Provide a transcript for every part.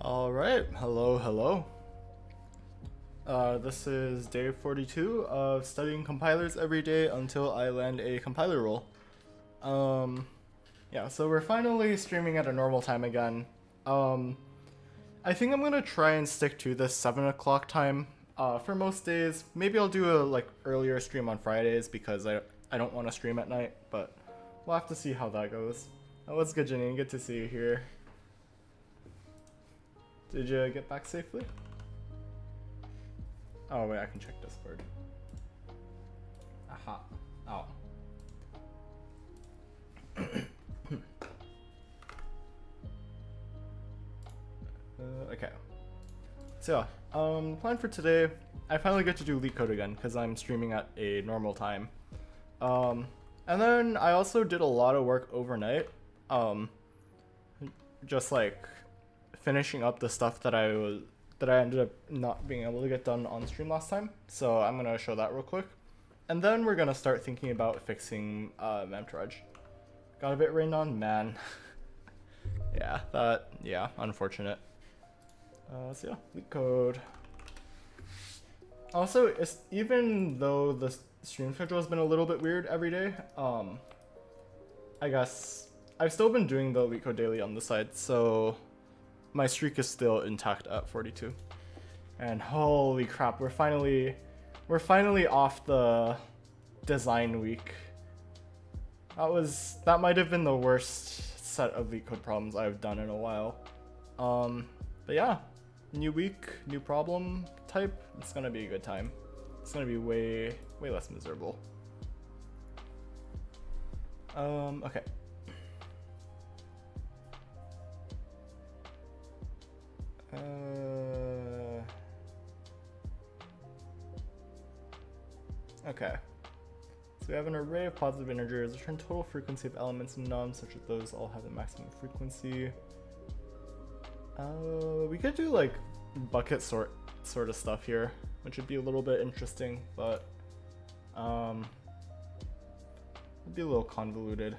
All right, hello. This is day 42 of studying compilers every day until I land a compiler role. Yeah, so we're finally streaming at a normal time again. I think I'm gonna try and stick to this 7 o'clock time for most days. Maybe I'll do a earlier stream on Fridays because I don't want to stream at night, but we'll have to see how that goes. What's good, Janine? Good to see you here. Did you get back safely? Oh wait, I can check Discord. Aha. Oh. Okay. So yeah, the plan for today, I finally get to do leetcode again because I'm streaming at a normal time. And then I also did a lot of work overnight. Just like finishing up the stuff that I ended up not being able to get done on stream last time. So I'm gonna show that real quick, and then we're gonna start thinking about fixing Memtrudge. Got a bit rained on, man. Yeah, unfortunate. So yeah, leetcode. Also, even though the stream schedule has been a little bit weird every day, I guess I've still been doing the leetcode daily on the side, so my streak is still intact at 42. And holy crap, we're finally off the design week. That might have been the worst set of leetcode problems I've done in a while. But yeah, new week, new problem type. It's gonna be a good time. It's gonna be way less miserable. Okay. Okay. So we have an array of positive integers. Return total frequency of elements and nums, such as those all have the maximum frequency. We could do like bucket sort of stuff here, which would be a little bit interesting, but it'd be a little convoluted.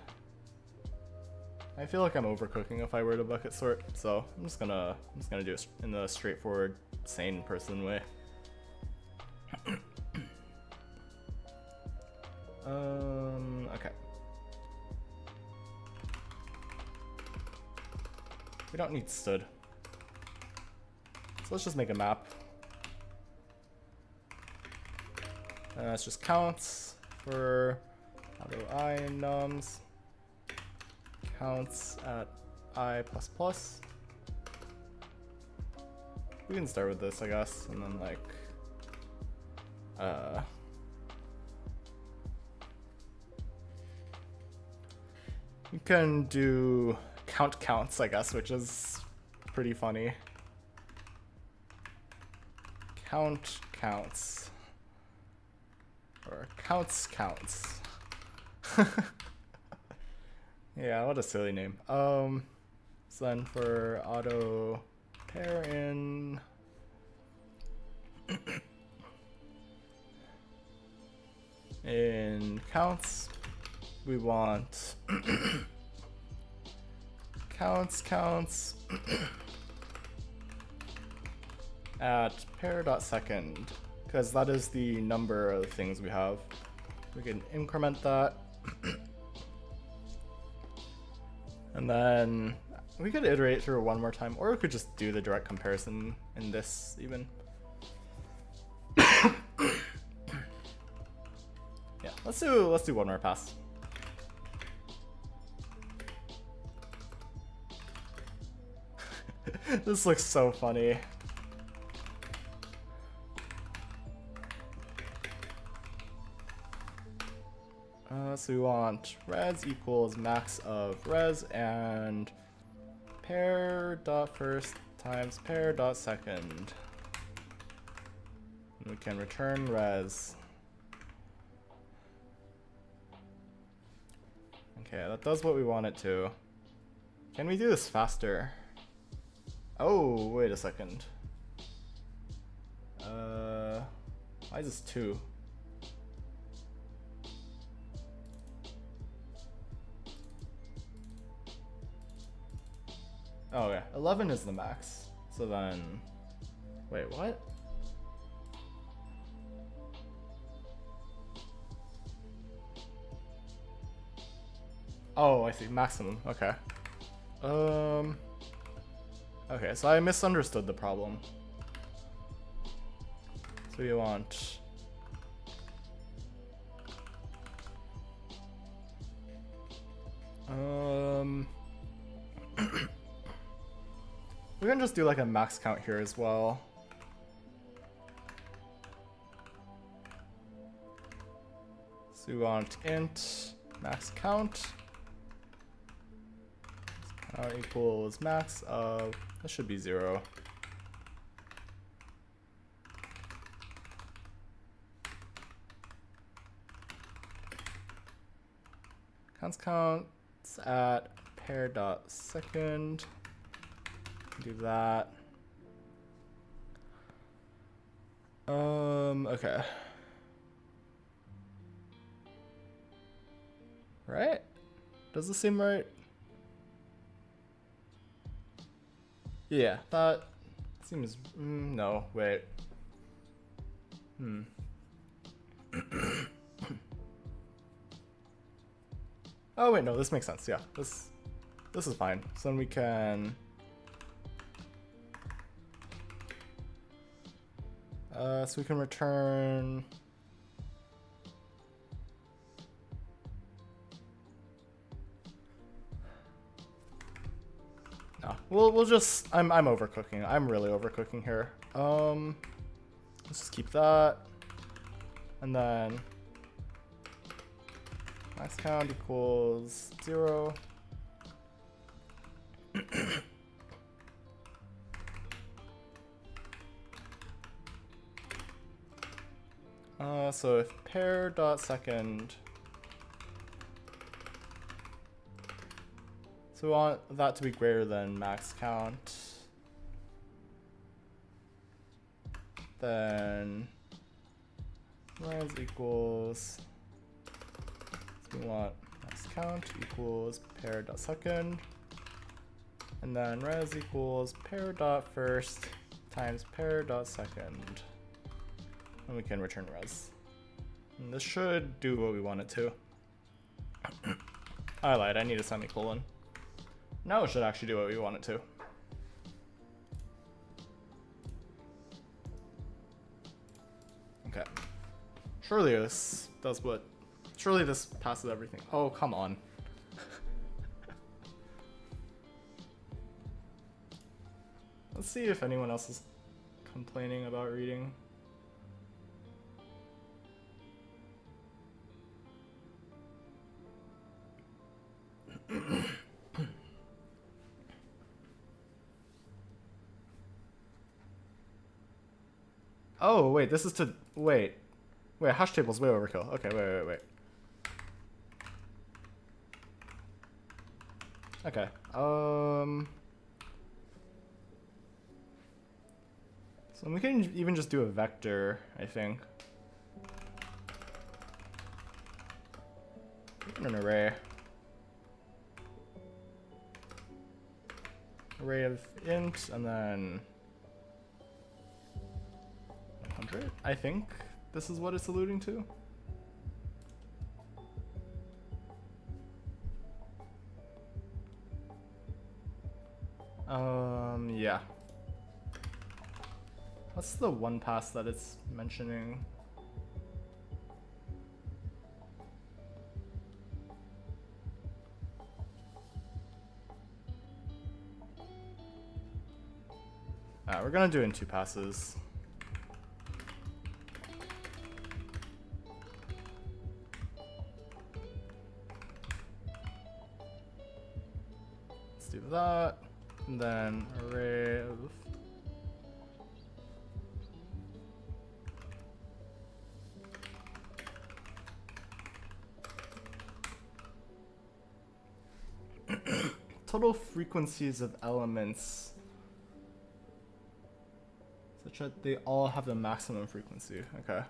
I feel like I'm overcooking if I were to bucket sort, so I'm just gonna do it in the straightforward, sane person way. Okay. We don't need stood. So let's just make a map. It's just counts for auto I and nums. Counts at I++. We can start with this, I guess, and then like you can do counts, I guess, which is pretty funny. Counts. Or counts. Yeah, what a silly name. So then for auto pair in counts, we want counts at pair.second, because that is the number of things we have. We can increment that. And then we could iterate through one more time, or we could just do the direct comparison in this even. Yeah, let's do one more pass. This looks so funny. So we want res equals max of res and pair.first times pair.second. And we can return res. Okay, that does what we want it to. Can we do this faster? Oh, wait a second. Why is this 2? Oh yeah, 11 is the max. So then, wait, what? Oh, I see, maximum, okay. Okay, so I misunderstood the problem. So you want... we can just do like a max count here as well. So we want int max count. Count equals max of, that should be 0. Counts at pair dot second. Do that. Okay. Right? Does this seem right? Yeah, that seems, no, wait. Oh wait, no, this makes sense, yeah. This is fine. So then we can... so we can return... No, we'll just... I'm overcooking. I'm really overcooking here. Let's just keep that. And then... max count equals 0. So if pair dot second, so we want that to be greater than max count, then res equals, so we want max count equals pair dot second, and then res equals pair dot first times pair dot second, and we can return res. And this should do what we want it to. I lied, I need a semicolon. Now it should actually do what we want it to. Okay. Surely this does what... Surely this passes everything. Oh, come on. Let's see if anyone else is complaining about reading. Oh, wait, this is to... Wait, hash table's way overkill. Okay, wait. Okay, so we can even just do a vector, I think. An array. Array of int, and then 100, I think this is what it's alluding to. Yeah. What's the one pass that it's mentioning? We're gonna do it in 2 passes. Let's do that, and then array of... total frequencies of elements such that they all have the maximum frequency. Okay.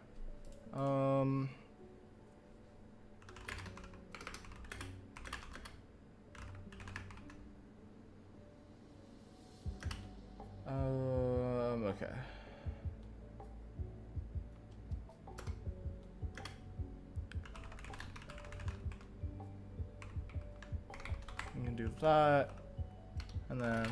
Okay. We can do that, and then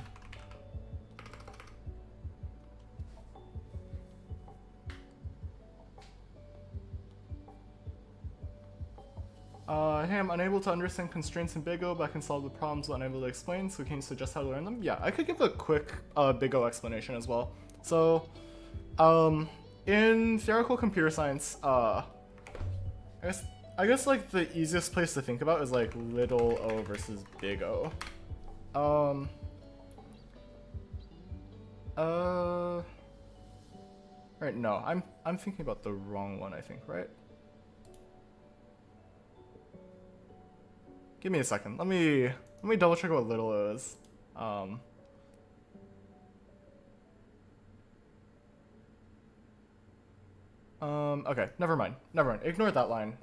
hey, I'm unable to understand constraints in Big O, but I can solve the problems I'm unable to explain, so can you suggest how to learn them? Yeah, I could give a quick Big O explanation as well. So, in theoretical computer science, I guess like the easiest place to think about is like little o versus big O. Right, no, I'm thinking about the wrong one, I think, right? Give me a second. Let me double check what little o is. Okay, never mind. Ignore that line.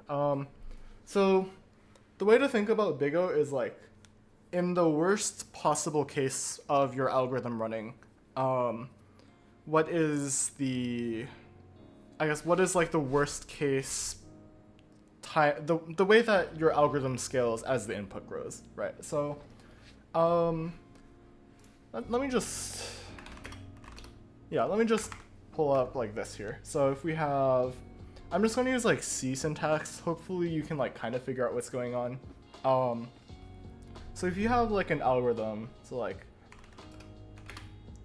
So the way to think about big O is like, in the worst possible case of your algorithm running, what is like the worst case time, the way that your algorithm scales as the input grows, right? So, let me just pull up like this here. So if we have, I'm just going to use like C syntax. Hopefully you can like kind of figure out what's going on. So if you have like an algorithm, so like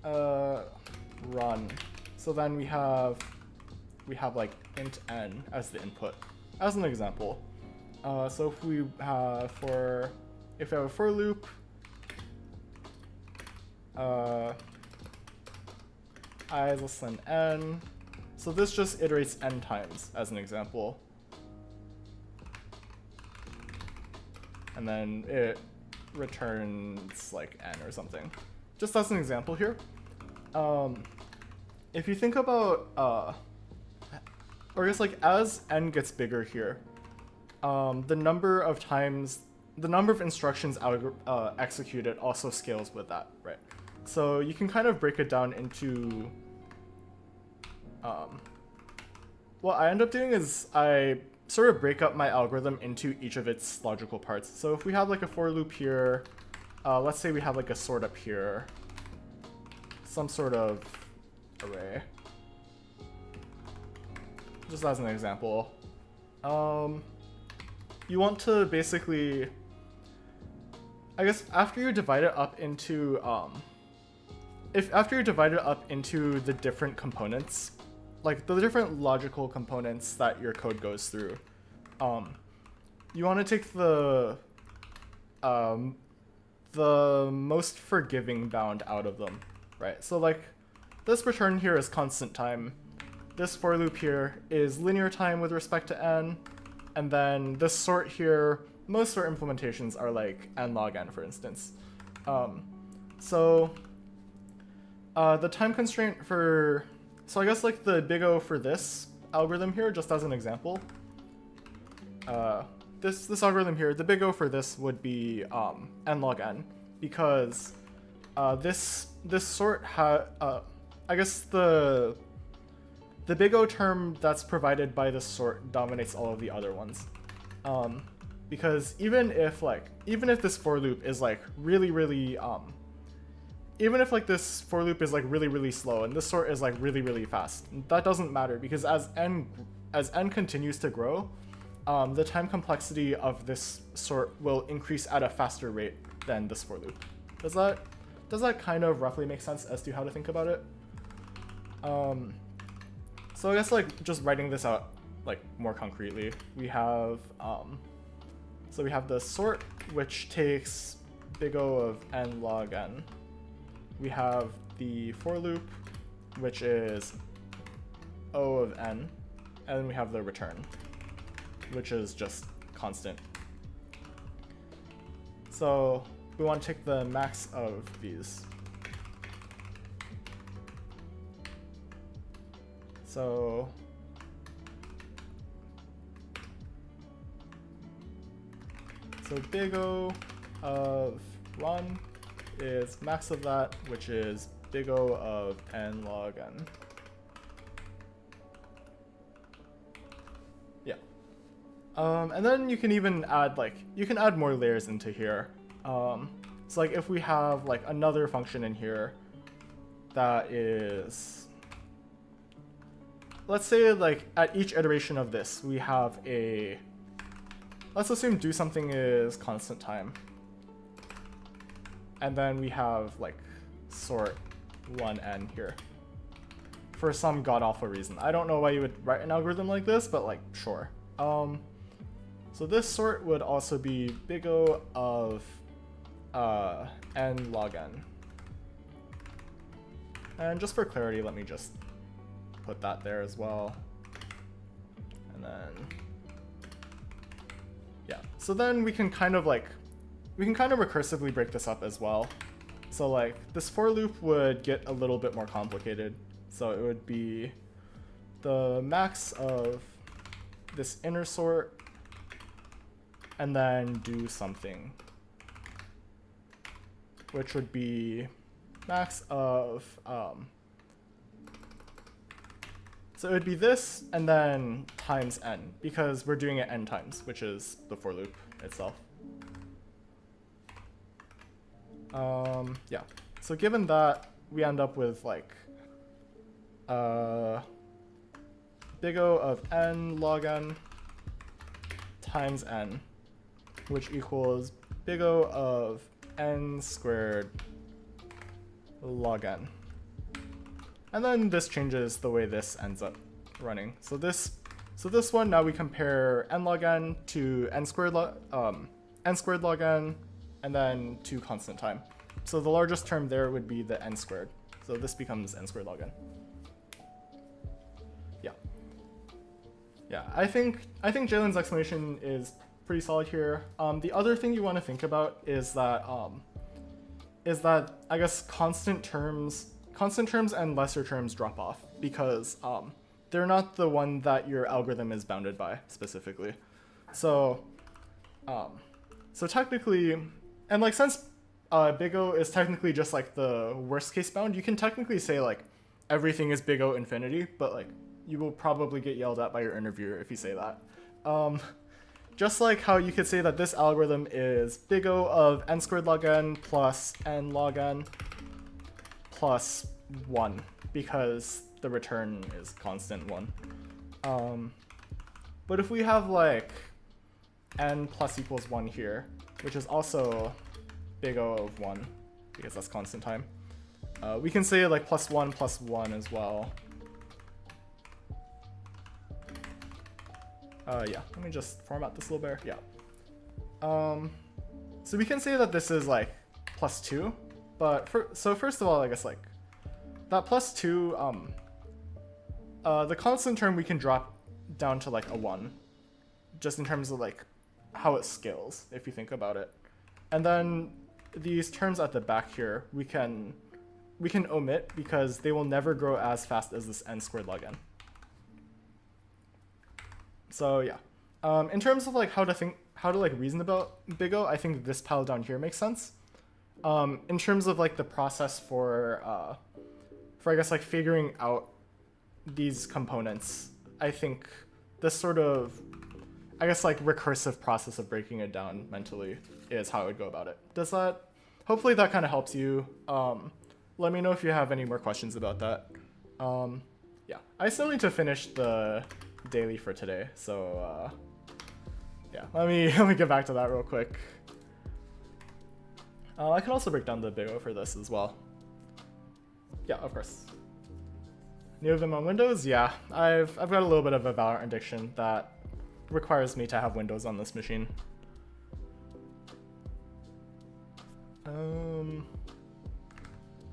run, so then we have like int n as the input, as an example. So if we have if we have a for loop, I is less than n, so this just iterates n times as an example, and then it returns like n or something, just as an example here. If you think about, or I guess like as n gets bigger here, the number of instructions executed also scales with that, right? So you can kind of break it down into, what I end up doing is I sort of break up my algorithm into each of its logical parts. So if we have like a for loop here, let's say we have like a sort up here, some sort of array, just as an example. You want to basically, I guess after you divide it up into, after you divide it up into the different components, like the different logical components that your code goes through, you want to take the most forgiving bound out of them, right? So like this return here is constant time, this for loop here is linear time with respect to n, and then this sort here, most sort implementations are like n log n, for instance. So the time constraint for, so I guess like the big O for this algorithm here, just as an example, this algorithm here, the big O for this would be n log n, because this sort I guess the big O term that's provided by this sort dominates all of the other ones, because even if this for loop is like really even if like this for loop is like really slow and this sort is like really fast, that doesn't matter, because as n continues to grow, the time complexity of this sort will increase at a faster rate than this for loop. Does that kind of roughly make sense as to how to think about it? So I guess like just writing this out like more concretely, we have so we have the sort, which takes big O of n log n. We have the for loop, which is O of n, and then we have the return, which is just constant. So we want to take the max of these. So big O of run is max of that, which is big O of n log n. Yeah. And then you can even add you can add more layers into here. So like if we have like another function in here that is, let's say like at each iteration of this, we have a, let's assume do something is constant time. And then we have like sort 1n here for some god awful reason. I don't know why you would write an algorithm like this, but like, sure. So this sort would also be big O of n log n. And just for clarity, let me just put that there as well. And then, yeah. So then we can kind of recursively break this up as well. So like this for loop would get a little bit more complicated. So it would be the max of this inner sort and then do something, which would be max of, so it would be this and then times n, because we're doing it n times, which is the for loop itself. Yeah, so given that, we end up with like big O of n log n times n, which equals big O of n squared log n. And then this changes the way this ends up running. So this one, now we compare n log n to n squared log n, and then to constant time. So the largest term there would be the n squared. So this becomes n squared log n. Yeah. Yeah, I think Jalen's explanation is pretty solid here. The other thing you want to think about is that I guess constant terms and lesser terms drop off because they're not the one that your algorithm is bounded by specifically. So technically, and like since big O is technically just like the worst case bound, you can technically say like everything is big O infinity, but like you will probably get yelled at by your interviewer if you say that. Just like how you could say that this algorithm is big O of n squared log n plus n log n plus 1, because the return is constant 1. But if we have like n plus equals 1 here, which is also big O of 1, because that's constant time, we can say like plus 1 as well. Yeah, let me just format this little bear. Yeah. So we can say that this is like plus 2, but so first of all, I guess like that plus 2, the constant term we can drop down to like a 1, just in terms of like how it scales, if you think about it. And then these terms at the back here, we can omit because they will never grow as fast as this n squared log n. So yeah, in terms of like how to like reason about big O, I think this pile down here makes sense. In terms of like the process for I guess like figuring out these components, I think this sort of, I guess like recursive process of breaking it down mentally is how I would go about it. Does that, hopefully that kind of helps you. Let me know if you have any more questions about that. Yeah, I still need to finish the daily for today, so yeah, let me get back to that real quick. I can also break down the big O for this as well. Yeah, of course. New Vim on Windows? Yeah, I've got a little bit of a Valorant addiction that requires me to have Windows on this machine.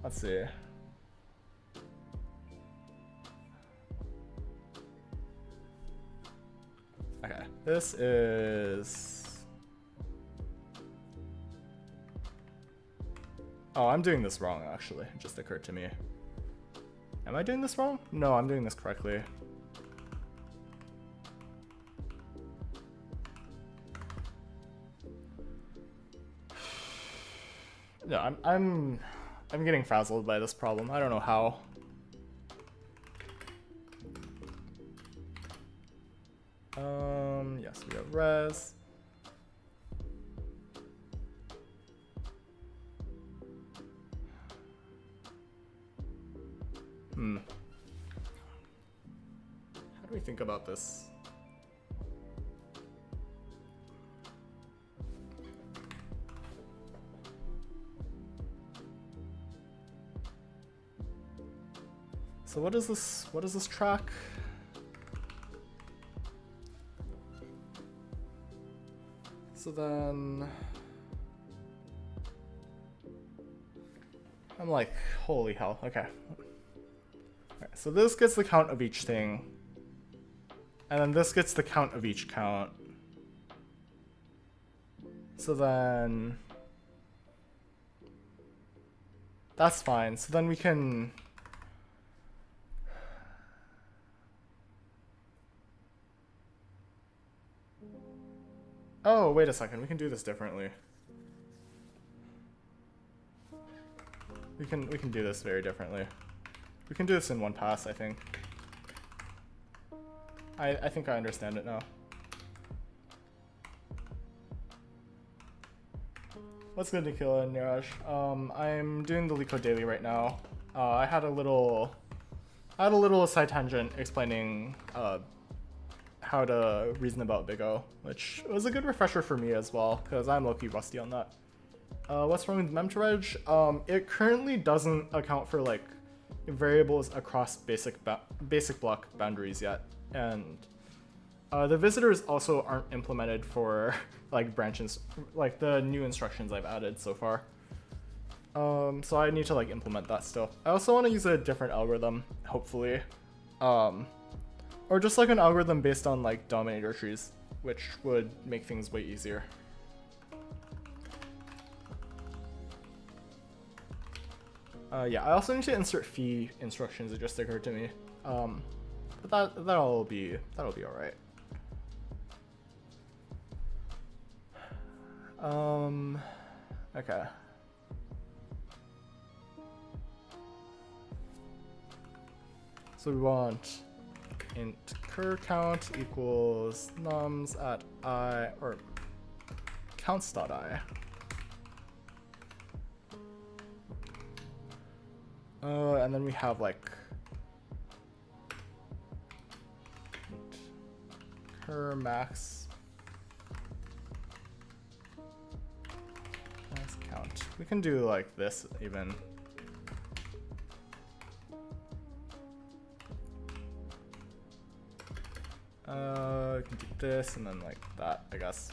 Let's see. Okay, this is... Oh, I'm doing this wrong, actually. It just occurred to me. Am I doing this wrong? No, I'm doing this correctly. No, I'm getting frazzled by this problem. I don't know how. Yes, we have res. How do we think about this? So what is this? What is this track? So then I'm like, holy hell. Okay. Alright, so this gets the count of each thing. And then this gets the count of each count. So then that's fine. So then we can oh, wait a second. We can do this differently. We can do this very differently. We can do this in one pass, I think. I think I understand it now. What's good, Nikhil and Niraj? I'm doing the LeetCode daily right now. I had a little side tangent explaining how to reason about Big O, which was a good refresher for me as well, because I'm low-key rusty on that. What's wrong with memtoreg? It currently doesn't account for like variables across basic block boundaries yet, and the visitors also aren't implemented for like branches, like the new instructions I've added so far. So I need to like implement that still. I also want to use a different algorithm, hopefully. Or just like an algorithm based on like dominator trees, which would make things way easier. Yeah, I also need to insert fee instructions. It just occurred to me, but that'll be all right. Okay. So we want int cur count equals nums at I, or counts.I. And then we have like cur max count. We can do like this even. We can do this and then like that, I guess.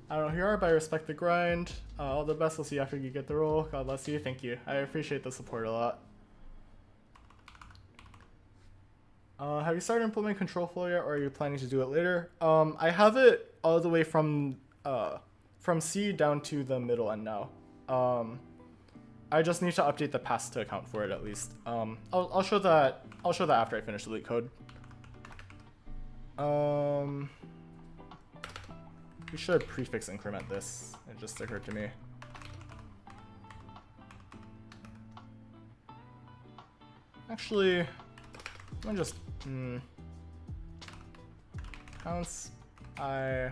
I don't know, here are by Respect the Grind. All the best, we'll see you after you get the role. God bless you, thank you. I appreciate the support a lot. Have you started implementing control flow yet, or are you planning to do it later? I have it all the way from C down to the middle end now. I just need to update the pass to account for it at least. I'll show that after I finish the leak code. We should prefix increment this. It just occurred to me. Actually, let me just counts. I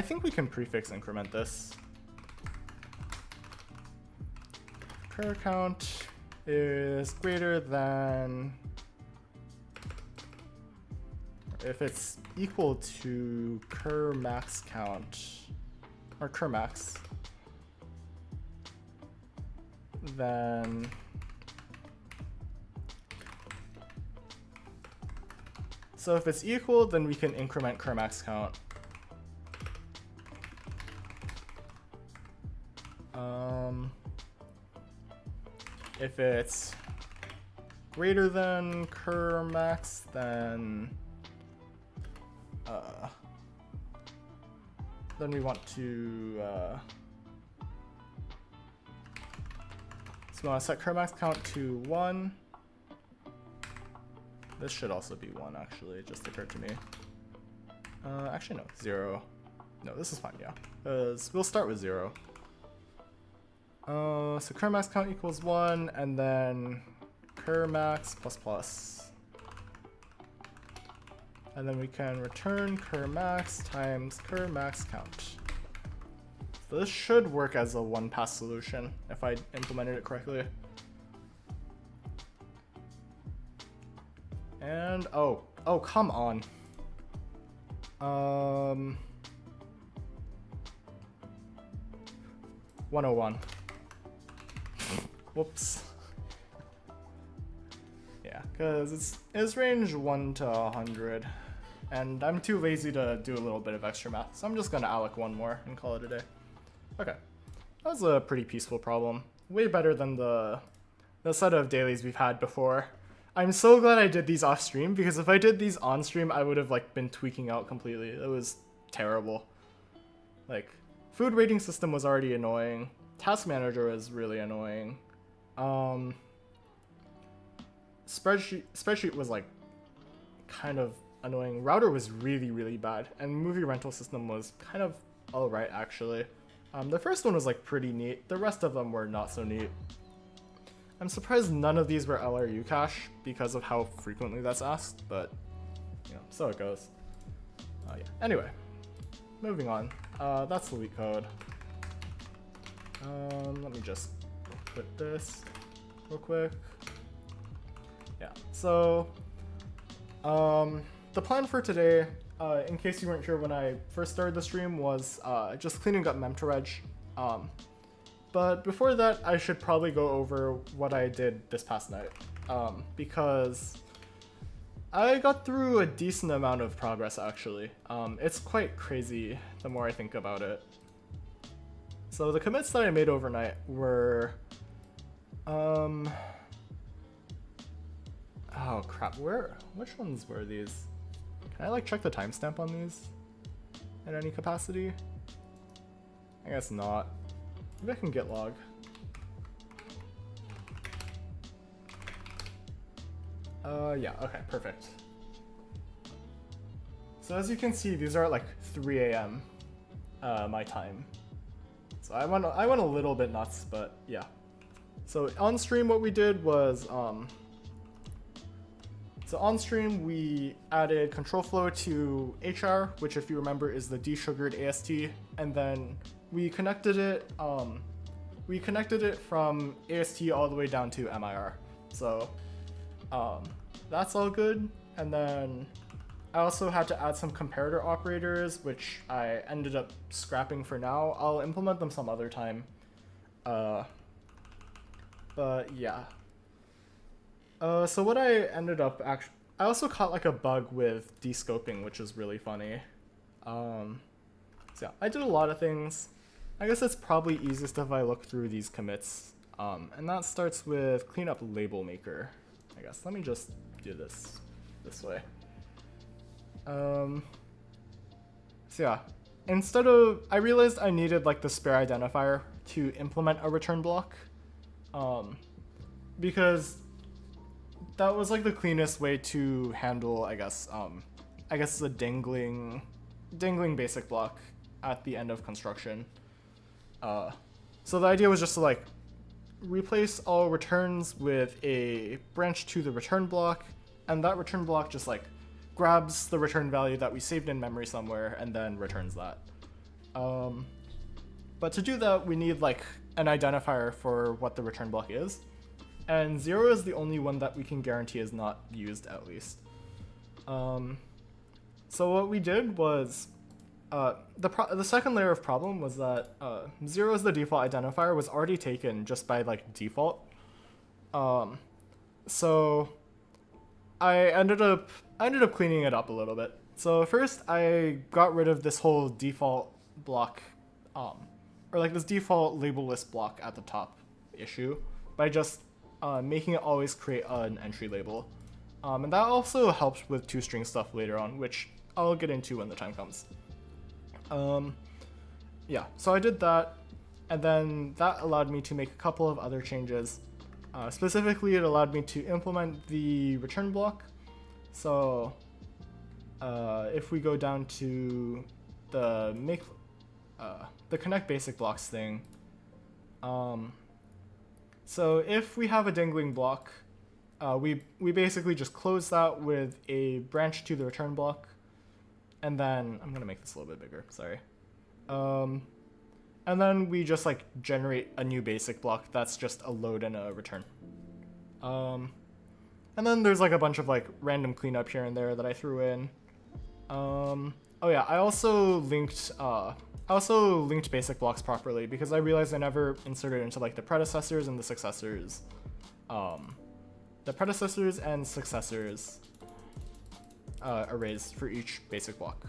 think we can prefix increment this. Cur count is greater than, if it's equal to cur max count, or cur max, then so if it's equal, then we can increment cur max count. If it's greater than cur max, then we want to so we want to set cur max count to 1. This should also be 1, actually. It just occurred to me. Actually, no, 0. No, this is fine, yeah. Because we'll start with 0. So cur max count equals 1, and then cur max plus plus. And then we can return cur max times cur max count. So this should work as a one-pass solution if I implemented it correctly. And oh, come on. 101. Whoops. Yeah, because it's range 1 to 100, and I'm too lazy to do a little bit of extra math, so I'm just gonna alloc one more and call it a day. Okay, that was a pretty peaceful problem. Way better than the set of dailies we've had before. I'm so glad I did these off stream, because if I did these on stream, I would have like been tweaking out completely. It was terrible. Like, food rating system was already annoying. Task manager was really annoying. Spreadsheet was like kind of annoying. Router was really, really bad, and movie rental system was kind of alright actually. The first one was like pretty neat. The rest of them were not so neat. I'm surprised none of these were LRU cache because of how frequently that's asked, but you know, so it goes. Yeah. Anyway, moving on. That's the leetcode. Let me just quit this real quick. Yeah, so the plan for today, in case you weren't sure when I first started the stream, was just cleaning up memtoreg. But before that, I should probably go over what I did this past night, because I got through a decent amount of progress actually. It's quite crazy the more I think about it. So the commits that I made overnight were, oh crap, which ones were these? Can I like check the timestamp on these in any capacity? I guess not. Maybe I can get log. Yeah, okay, perfect. So as you can see, these are at like 3 AM my time. So I went a little bit nuts, but yeah. So on stream what we did was, so on stream we added control flow to HR, which if you remember is the desugared AST, and then we connected it from AST all the way down to MIR. So that's all good. And then I also had to add some comparator operators, which I ended up scrapping for now. I'll implement them some other time. But yeah. So what I ended up I also caught like a bug with descoping, which is really funny. So yeah, I did a lot of things. I guess it's probably easiest if I look through these commits. And that starts with cleanup label maker. I guess let me just do this way. So yeah, I realized I needed like the spare identifier to implement a return block, because that was like the cleanest way to handle, I guess the dangling basic block at the end of construction. So the idea was just to like replace all returns with a branch to the return block, and that return block just like grabs the return value that we saved in memory somewhere and then returns that. But to do that, we need like an identifier for what the return block is, and 0 is the only one that we can guarantee is not used at least. So what we did was, the second layer of problem was that 0 as the default identifier was already taken just by like default. So I ended up cleaning it up a little bit. So first I got rid of this whole default block, or like this default label list block at the top issue by just making it always create an entry label. And that also helps with toString stuff later on, which I'll get into when the time comes. Yeah, so I did that, and then that allowed me to make a couple of other changes. Specifically, it allowed me to implement the return block. So if we go down to the connect basic blocks thing, So if we have a dangling block, we basically just close that with a branch to the return block, and then I'm gonna make this a little bit bigger. Sorry. And then we just like generate a new basic block that's just a load and a return. And then there's like a bunch of like random cleanup here and there that I threw in. Oh yeah, I also linked basic blocks properly because I realized I never inserted into like the predecessors and the successors. The predecessors and successors arrays for each basic block.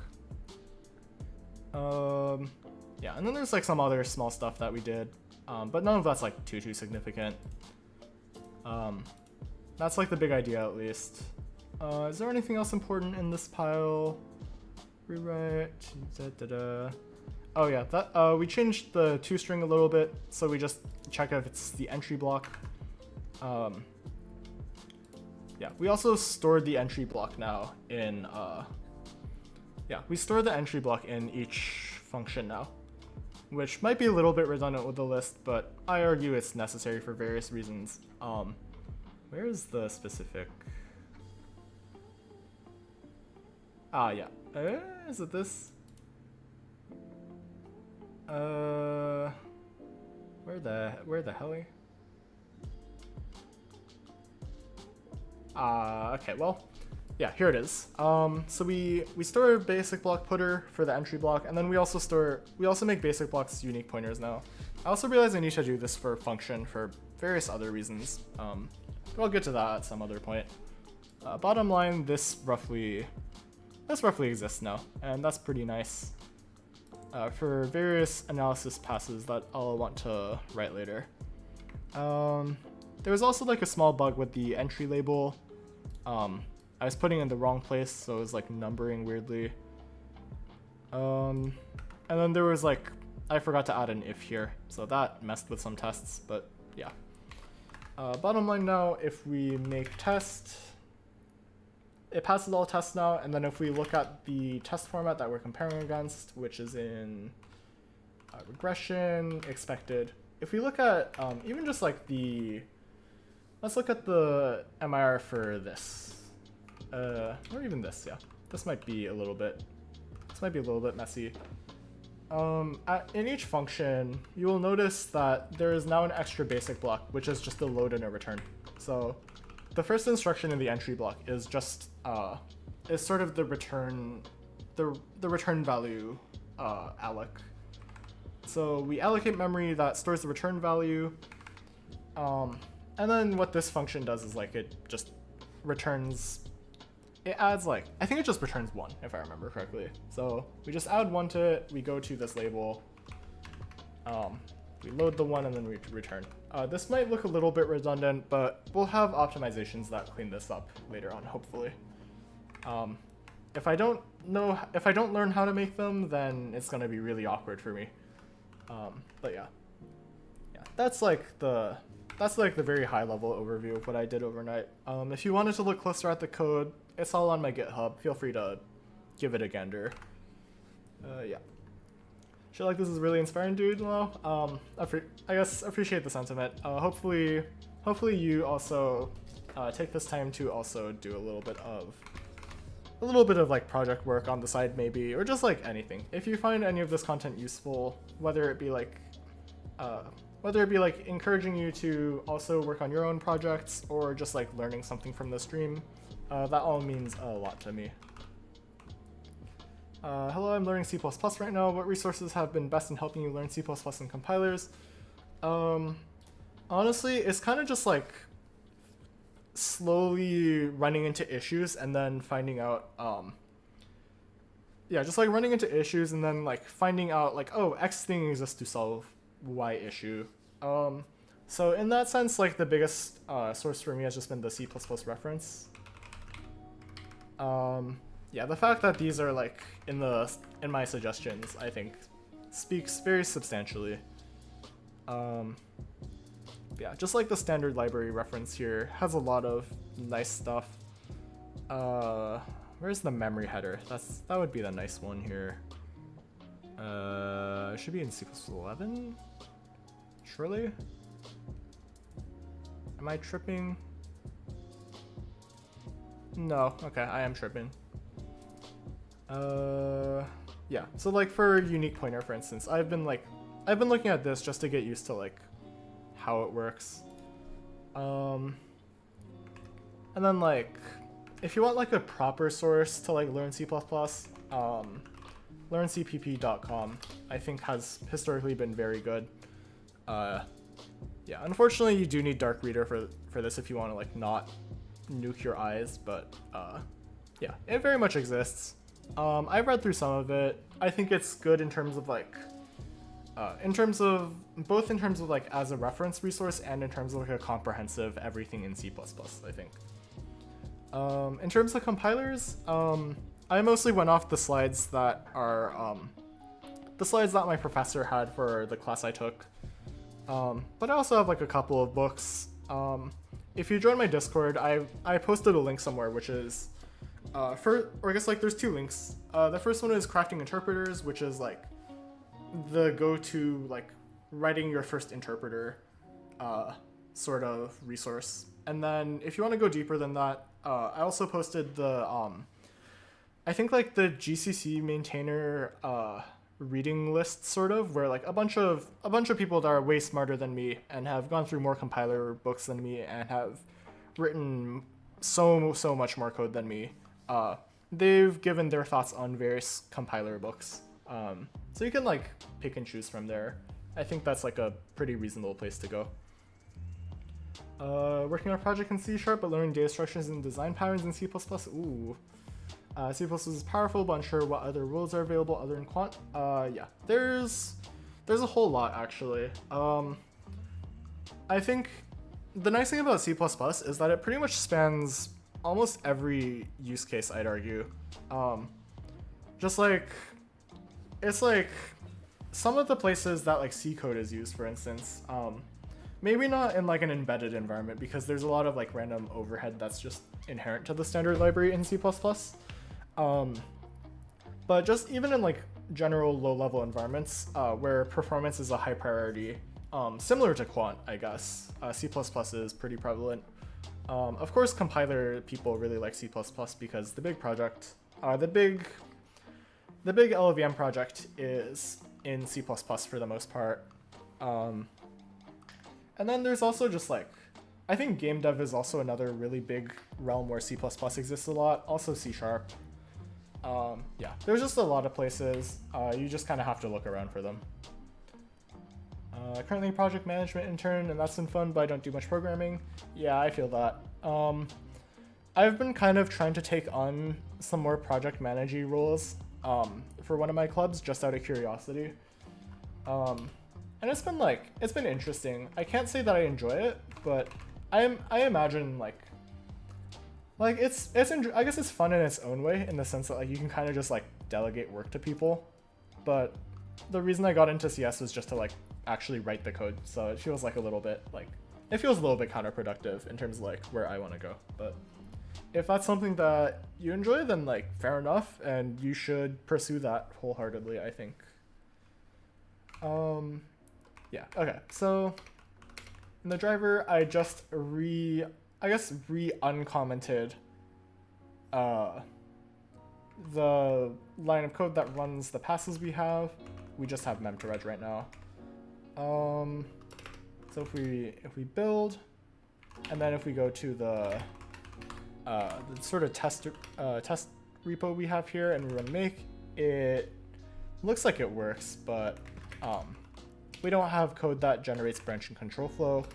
Yeah, and then there's like some other small stuff that we did, but none of that's like too significant. That's like the big idea at least. Is there anything else important in this pile? Rewrite. Oh yeah, that we changed the toString a little bit, so we just check if it's the entry block. Yeah, we also stored the entry block now in yeah, we store the entry block in each function now, which might be a little bit redundant with the list, but I argue it's necessary for various reasons. Where is the specific? Ah, yeah. Is it this? Where the hell? Okay, well, yeah, here it is. So we store a basic block putter for the entry block, and then we also make basic blocks unique pointers now. I also realized I need to do this for function for various other reasons. But I'll get to that at some other point. Bottom line, this roughly exists now, and that's pretty nice. For various analysis passes that I'll want to write later. There was also like a small bug with the entry label. I was putting it in the wrong place, so it was like numbering weirdly. And then there was like, I forgot to add an if here, so that messed with some tests, but yeah. Bottom line now, if we make test, it passes all tests now, and then if we look at the test format that we're comparing against, which is in regression, expected, if we look at even just like let's look at the MIR for this, or even this, yeah. This might be a little bit messy. In each function, you will notice that there is now an extra basic block, which is just a load and a return. So the first instruction in the entry block is just is sort of the return value alloc. So we allocate memory that stores the return value, and then what this function does is like it just returns. It adds like, I think it just returns 1 if I remember correctly. So we just add 1 to it, we go to this label, we load the 1 and then we return. This might look a little bit redundant, but we'll have optimizations that clean this up later on, hopefully. If I don't learn how to make them, then it's gonna be really awkward for me. But yeah, that's like the very high level overview of what I did overnight. If you wanted to look closer at the code, it's all on my GitHub. Feel free to give it a gander. Yeah. Feel like this is really inspiring, dude. Well, I guess appreciate the sentiment. Hopefully you also take this time to also do a little bit of like project work on the side maybe, or just like anything. If you find any of this content useful, whether it be like encouraging you to also work on your own projects or just like learning something from the stream, that all means a lot to me. Hello, I'm learning C++ right now. What resources have been best in helping you learn C++ and compilers? Honestly, it's kind of just like slowly running into issues and then finding out, yeah, just like running into issues and then like finding out like, oh, X thing exists to solve Y issue. So in that sense, like the biggest source for me has just been the C++ reference. Yeah, the fact that these are like in my suggestions, I think speaks very substantially. Yeah, just like the standard library reference here has a lot of nice stuff. Where's the memory header? That would be the nice one here. It should be in C++ 11. Surely? Am I tripping? No, okay, I am tripping. Yeah, so like for unique pointer, for instance, I've been looking at this just to get used to like how it works. And then like, if you want like a proper source to like learn C++, learncpp.com I think has historically been very good. Yeah, unfortunately you do need Dark Reader for this if you want to like not nuke your eyes, but yeah, it very much exists. I've read through some of it. I think it's good in terms of like, in terms of like as a reference resource and in terms of like a comprehensive everything in C++, I think. In terms of compilers, I mostly went off the slides that are the slides that my professor had for the class I took. But I also have like a couple of books. If you join my Discord, I posted a link somewhere, which is or I guess like there's two links. The first one is Crafting Interpreters, which is like the go-to like writing your first interpreter sort of resource. And then if you want to go deeper than that, I also posted the I think like the GCC maintainer reading list, sort of, where like a bunch of people that are way smarter than me and have gone through more compiler books than me and have written so much more code than me. They've given their thoughts on various compiler books. So you can like pick and choose from there. I think that's like a pretty reasonable place to go. Working on a project in C# but learning data structures and design patterns in C++. Ooh. C++ is powerful, but unsure what other rules are available other than quant. Yeah, there's a whole lot actually. I think the nice thing about C++ is that it pretty much spans almost every use case, I'd argue. Just like, it's like some of the places that like C code is used, for instance, maybe not in like an embedded environment because there's a lot of like random overhead that's just inherent to the standard library in C++. But just even in like general low-level environments where performance is a high priority, similar to quant, I guess, C++ is pretty prevalent. Of course, compiler people really like C++ because the big project, the big LLVM project is in C++ for the most part. And then there's also just like, I think game dev is also another really big realm where C++ exists a lot, also C#. Yeah, there's just a lot of places. You just kind of have to look around for them. Currently a project management intern, and that's been fun, but I don't do much programming. Yeah, I feel that. I've been kind of trying to take on some more project managing roles for one of my clubs, just out of curiosity. And it's been interesting. I can't say that I enjoy it, but I imagine I guess it's fun in its own way, in the sense that like you can kind of just like delegate work to people. But the reason I got into CS was just to like actually write the code, so it feels like a little bit counterproductive in terms of like where I want to go. But if that's something that you enjoy, then like fair enough, and you should pursue that wholeheartedly, I think. Yeah, okay, so in the driver, I just re-uncommented the line of code that runs the passes we have. We just have mem2reg right now. So if we build, and then if we go to the sort of test repo we have here and we run make, it looks like it works, but we don't have code that generates branch and control flow.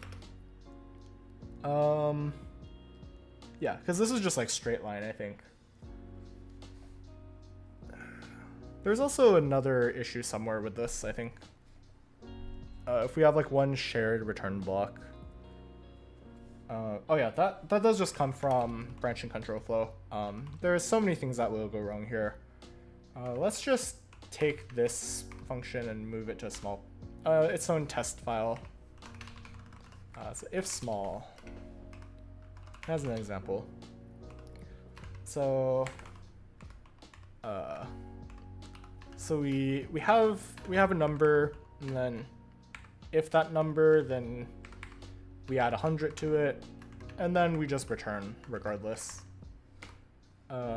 Yeah, because this is just like straight line, I think. There's also another issue somewhere with this, I think. If we have like one shared return block. Oh yeah, that does just come from branch and control flow. There are so many things that will go wrong here. Let's just take this function and move it to a small, its own test file. So if small, as an example. So so we have a number, and then If that number, then we add 100 to it, and then we just return regardless.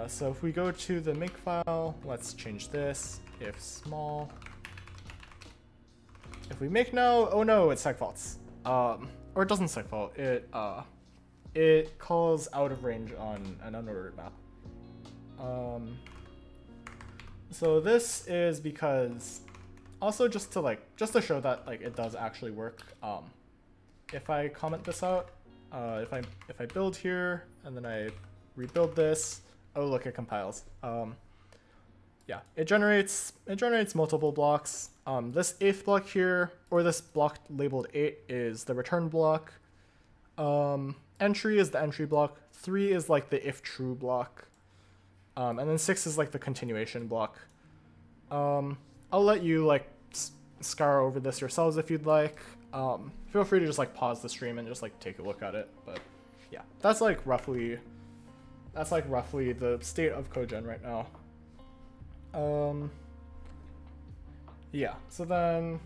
So if we go to the makefile, let's change this, if small. If we make now, oh no, it segfaults. Or it doesn't segfault, it calls out of range on an unordered map. So this is because, also just to show that like it does actually work. If I comment this out, if I build here and then I rebuild this, oh look, it compiles. Yeah, it generates multiple blocks. This 8th block here, or this block labeled 8, is the return block. Entry is the entry block. 3 is like the if true block. And then 6 is like the continuation block. I'll let you like scour over this yourselves if you'd like. Feel free to just like pause the stream and just like take a look at it. But yeah, that's like roughly the state of CodeGen right now. Yeah, so then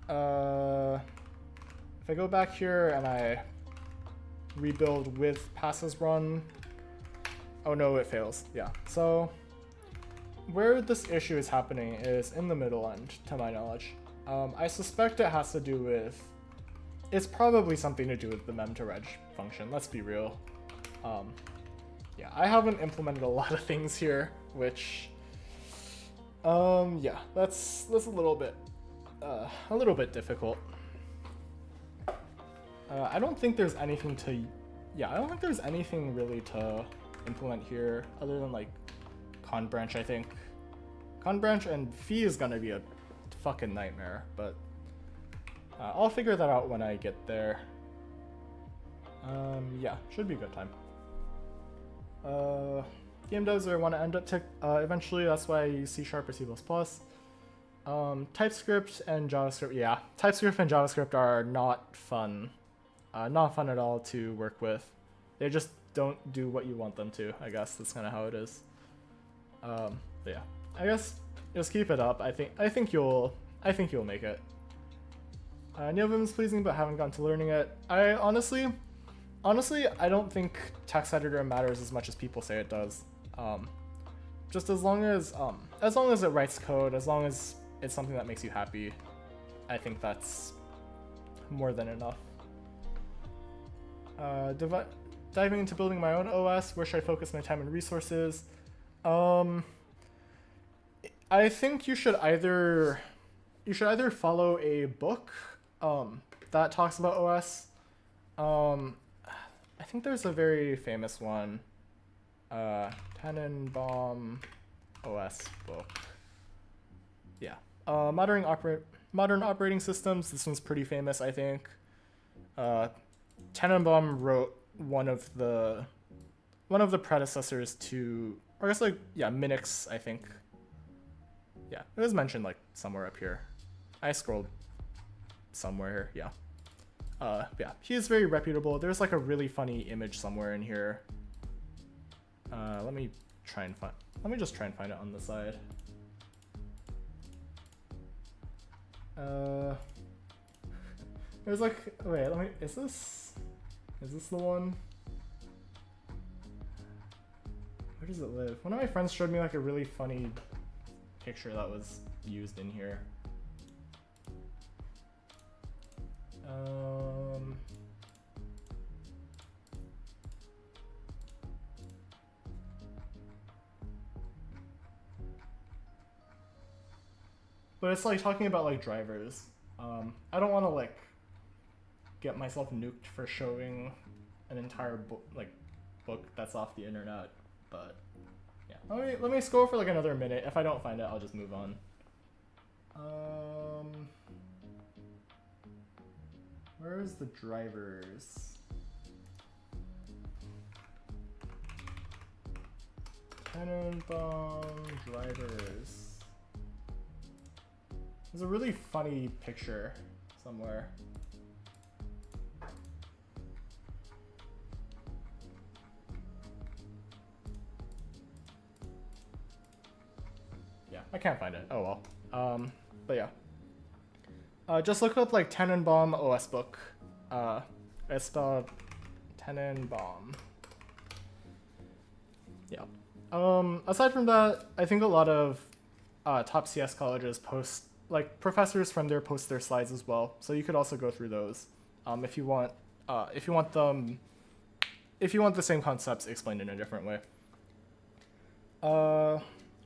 if I go back here and I rebuild with passes run, oh no, it fails. Yeah, so where this issue is happening is in the middle end, to my knowledge. I suspect it has to do with, it's probably something to do with the mem2reg function, let's be real. Yeah, I haven't implemented a lot of things here, which, yeah, that's a little bit difficult. I don't think there's anything to, yeah, I don't think there's anything really to implement here other than like con branch, I think. Con branch and fee is gonna be a fucking nightmare, but I'll figure that out when I get there. Yeah, should be a good time. Game devs are want to end up eventually, that's why I use C# or C++. TypeScript and JavaScript, yeah. TypeScript and JavaScript are not fun. Not fun at all to work with. They just don't do what you want them to, I guess. That's kind of how it is. But yeah, I guess just keep it up. I think you'll make it. Neovim is pleasing, but haven't gotten to learning it. I honestly, I don't think text editor matters as much as people say it does. Just as long as it writes code, as long as it's something that makes you happy, I think that's more than enough. Diving into building my own OS, where should I focus my time and resources? I think you should either follow a book that talks about OS. I think there's a very famous one, Tannenbaum OS book. Yeah, modern operating systems. This one's pretty famous, I think. Tannenbaum wrote one of the predecessors to, or I guess like, yeah, Minix, I think. Yeah, it was mentioned like somewhere up here. I scrolled somewhere, yeah. Yeah, he is very reputable. There's like a really funny image somewhere in here. Let me just try and find it on the side. There's like, wait, is this the one? Where does it live? One of my friends showed me like a really funny picture that was used in here. But it's like talking about like drivers. I don't want to like get myself nuked for showing an entire book that's off the internet, but yeah. Let me scroll for like another minute. If I don't find it, I'll just move on. Where's the drivers? Tannenbaum drivers. There's a really funny picture somewhere. Yeah, I can't find it. Oh well. But yeah. Just look up like Tannenbaum OS book. It's spelled Tannenbaum. Yeah. Aside from that, I think a lot of top CS colleges post, like professors from there post their slides as well. So you could also go through those if you want the same concepts explained in a different way.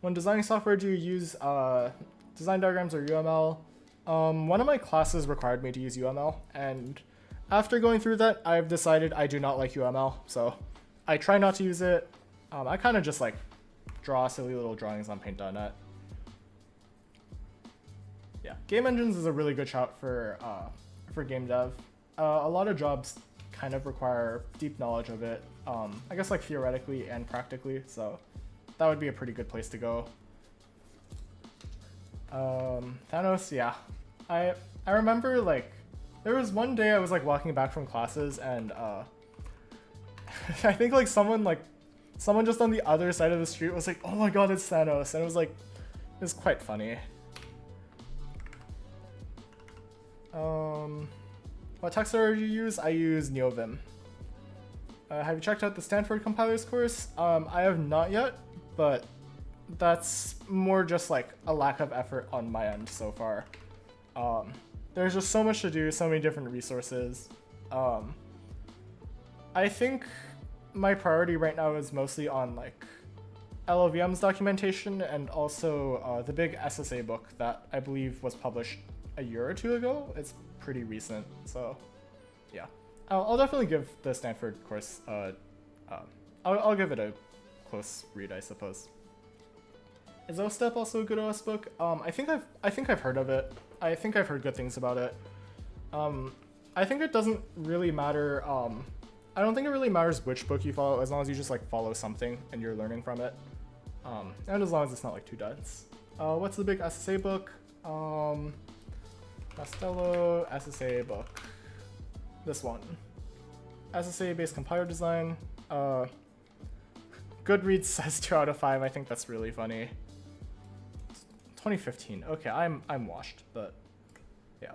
When designing software, do you use design diagrams or UML? One of my classes required me to use UML, and after going through that, I've decided I do not like UML, so I try not to use it. I kind of just like draw silly little drawings on paint.net. Yeah, game engines is a really good shout for game dev. A lot of jobs kind of require deep knowledge of it, I guess like theoretically and practically, so that would be a pretty good place to go. Thanos, yeah. I remember like there was one day I was like walking back from classes and I think like someone just on the other side of the street was like, "Oh my god, it's Thanos," and it was quite funny. What text editor do you use? I use NeoVim. Have you checked out the Stanford compilers course? I have not yet, but that's more just like a lack of effort on my end so far. There's just so much to do, so many different resources. I think my priority right now is mostly on like LLVM's documentation and also the big SSA book that I believe was published a year or two ago. It's pretty recent, so yeah. I'll definitely give the Stanford course, I'll give it a close read, I suppose. Is OSTEP also a good OS book? I think I've heard of it. I think I've heard good things about it. I think it doesn't really matter. I don't think it really matters which book you follow, as long as you just like follow something and you're learning from it. And as long as it's not like too dense. What's the big SSA book? Costello SSA book. This one. SSA based compiler design. Goodreads says 2 out of 5. I think that's really funny. 2015. Okay, I'm washed, but yeah.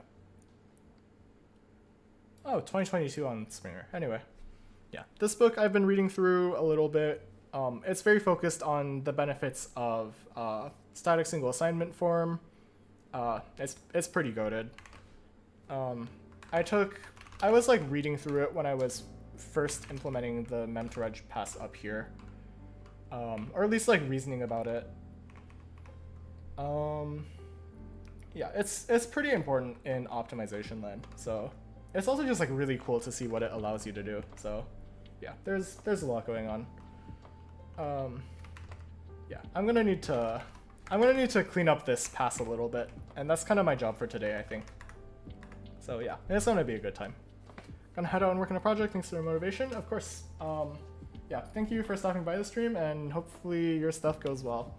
Oh, 2022 on Springer. Anyway, yeah. This book I've been reading through a little bit. It's very focused on the benefits of static single assignment form. It's pretty goated. I was like reading through it when I was first implementing the mem2reg pass up here. Or at least like reasoning about it. Yeah, it's pretty important in optimization then. So it's also just like really cool to see what it allows you to do. So yeah, there's a lot going on. Yeah, I'm gonna need to clean up this pass a little bit, and that's kind of my job for today, I think. So yeah, it's gonna be a good time. Gonna head out and work on a project thanks to your motivation, of course. Yeah, thank you for stopping by the stream, and hopefully your stuff goes well.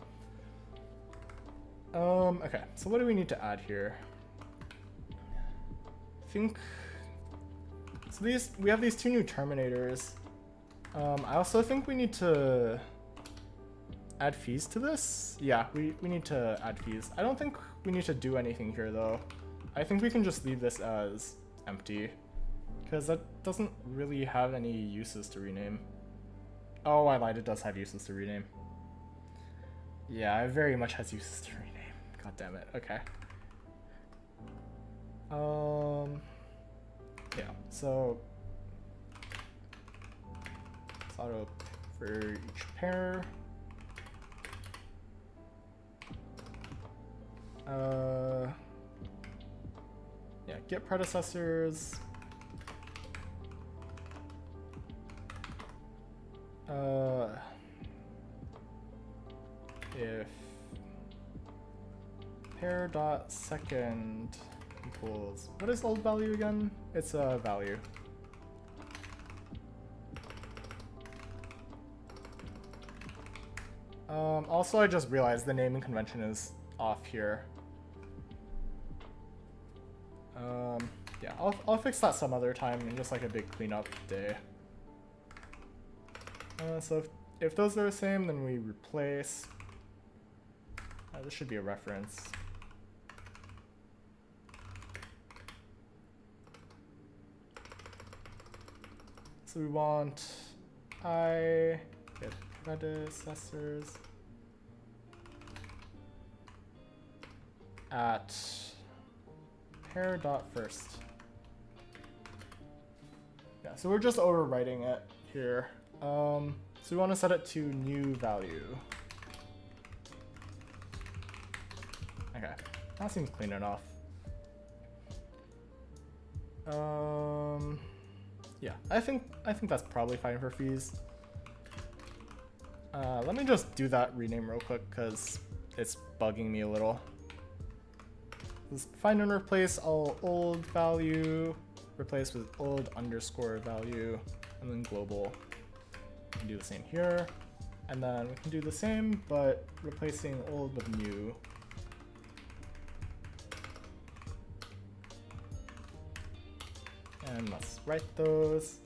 Okay, so what do we need to add here? I think so. We have these 2 new terminators. I also think we need to add fees to this. Yeah, we need to add fees. I don't think we need to do anything here though. I think we can just leave this as empty because that doesn't really have any uses to rename. Oh, I lied. It does have uses to rename. Yeah, it very much has uses to rename. God damn it. Okay. Yeah, so it's auto for each pair. Yeah, get predecessors. If pair dot second equals, what is old value again? It's a value. Also, I just realized the naming convention is off here. Yeah, I'll fix that some other time in just like a big cleanup day. So if those are the same, then we replace. This should be a reference. So we want I get predecessors at pair.first. Yeah, so we're just overwriting it here. So we want to set it to new value. Okay, that seems clean enough. Yeah, I think that's probably fine for fees. Let me just do that rename real quick because it's bugging me a little. Let's find and replace all old value, replace with old underscore value, and then global. We can do the same here, and then we can do the same, but replacing old with new. And let's write those,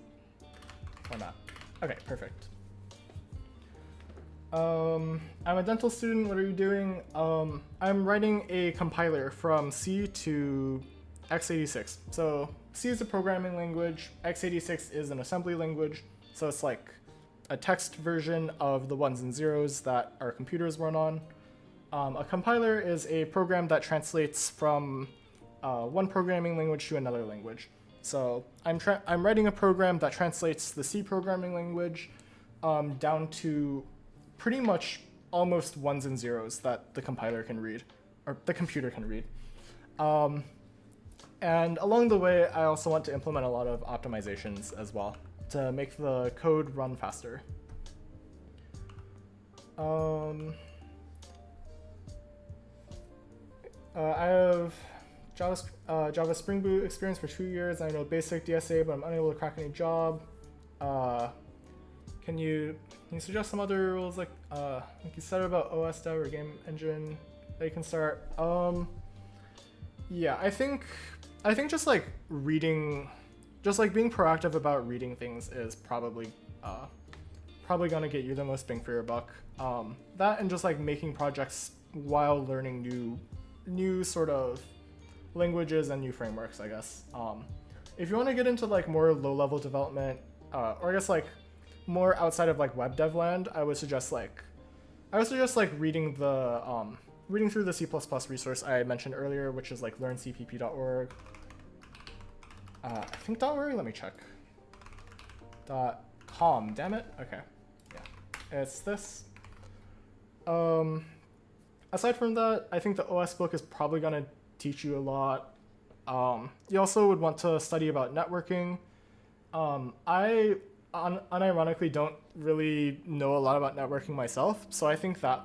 or not. Okay, perfect. I'm a dental student, what are you doing? I'm writing a compiler from C to x86. So C is a programming language, x86 is an assembly language, so it's like a text version of the ones and zeros that our computers run on. A compiler is a program that translates from one programming language to another language. So I'm writing a program that translates the C programming language down to pretty much almost ones and zeros that the compiler can read, or the computer can read. And along the way, I also want to implement a lot of optimizations as well to make the code run faster. I have Java Spring Boot experience for 2 years. I know basic DSA, but I'm unable to crack any job. Can you suggest some other rules like you said about OS dev or game engine that you can start? Yeah, I think just like reading, just like being proactive about reading things is probably gonna get you the most bang for your buck. That and just like making projects while learning new sort of languages and new frameworks, I guess. If you want to get into like more low-level development, or I guess like more outside of like web dev land, I would suggest reading through the C++ resource I mentioned earlier, which is like learncpp.org. I think .org. Let me check. .com. Damn it. Okay. Yeah, it's this. Aside from that, I think the OS book is probably gonna teach you a lot. You also would want to study about networking. I unironically don't really know a lot about networking myself, so I think that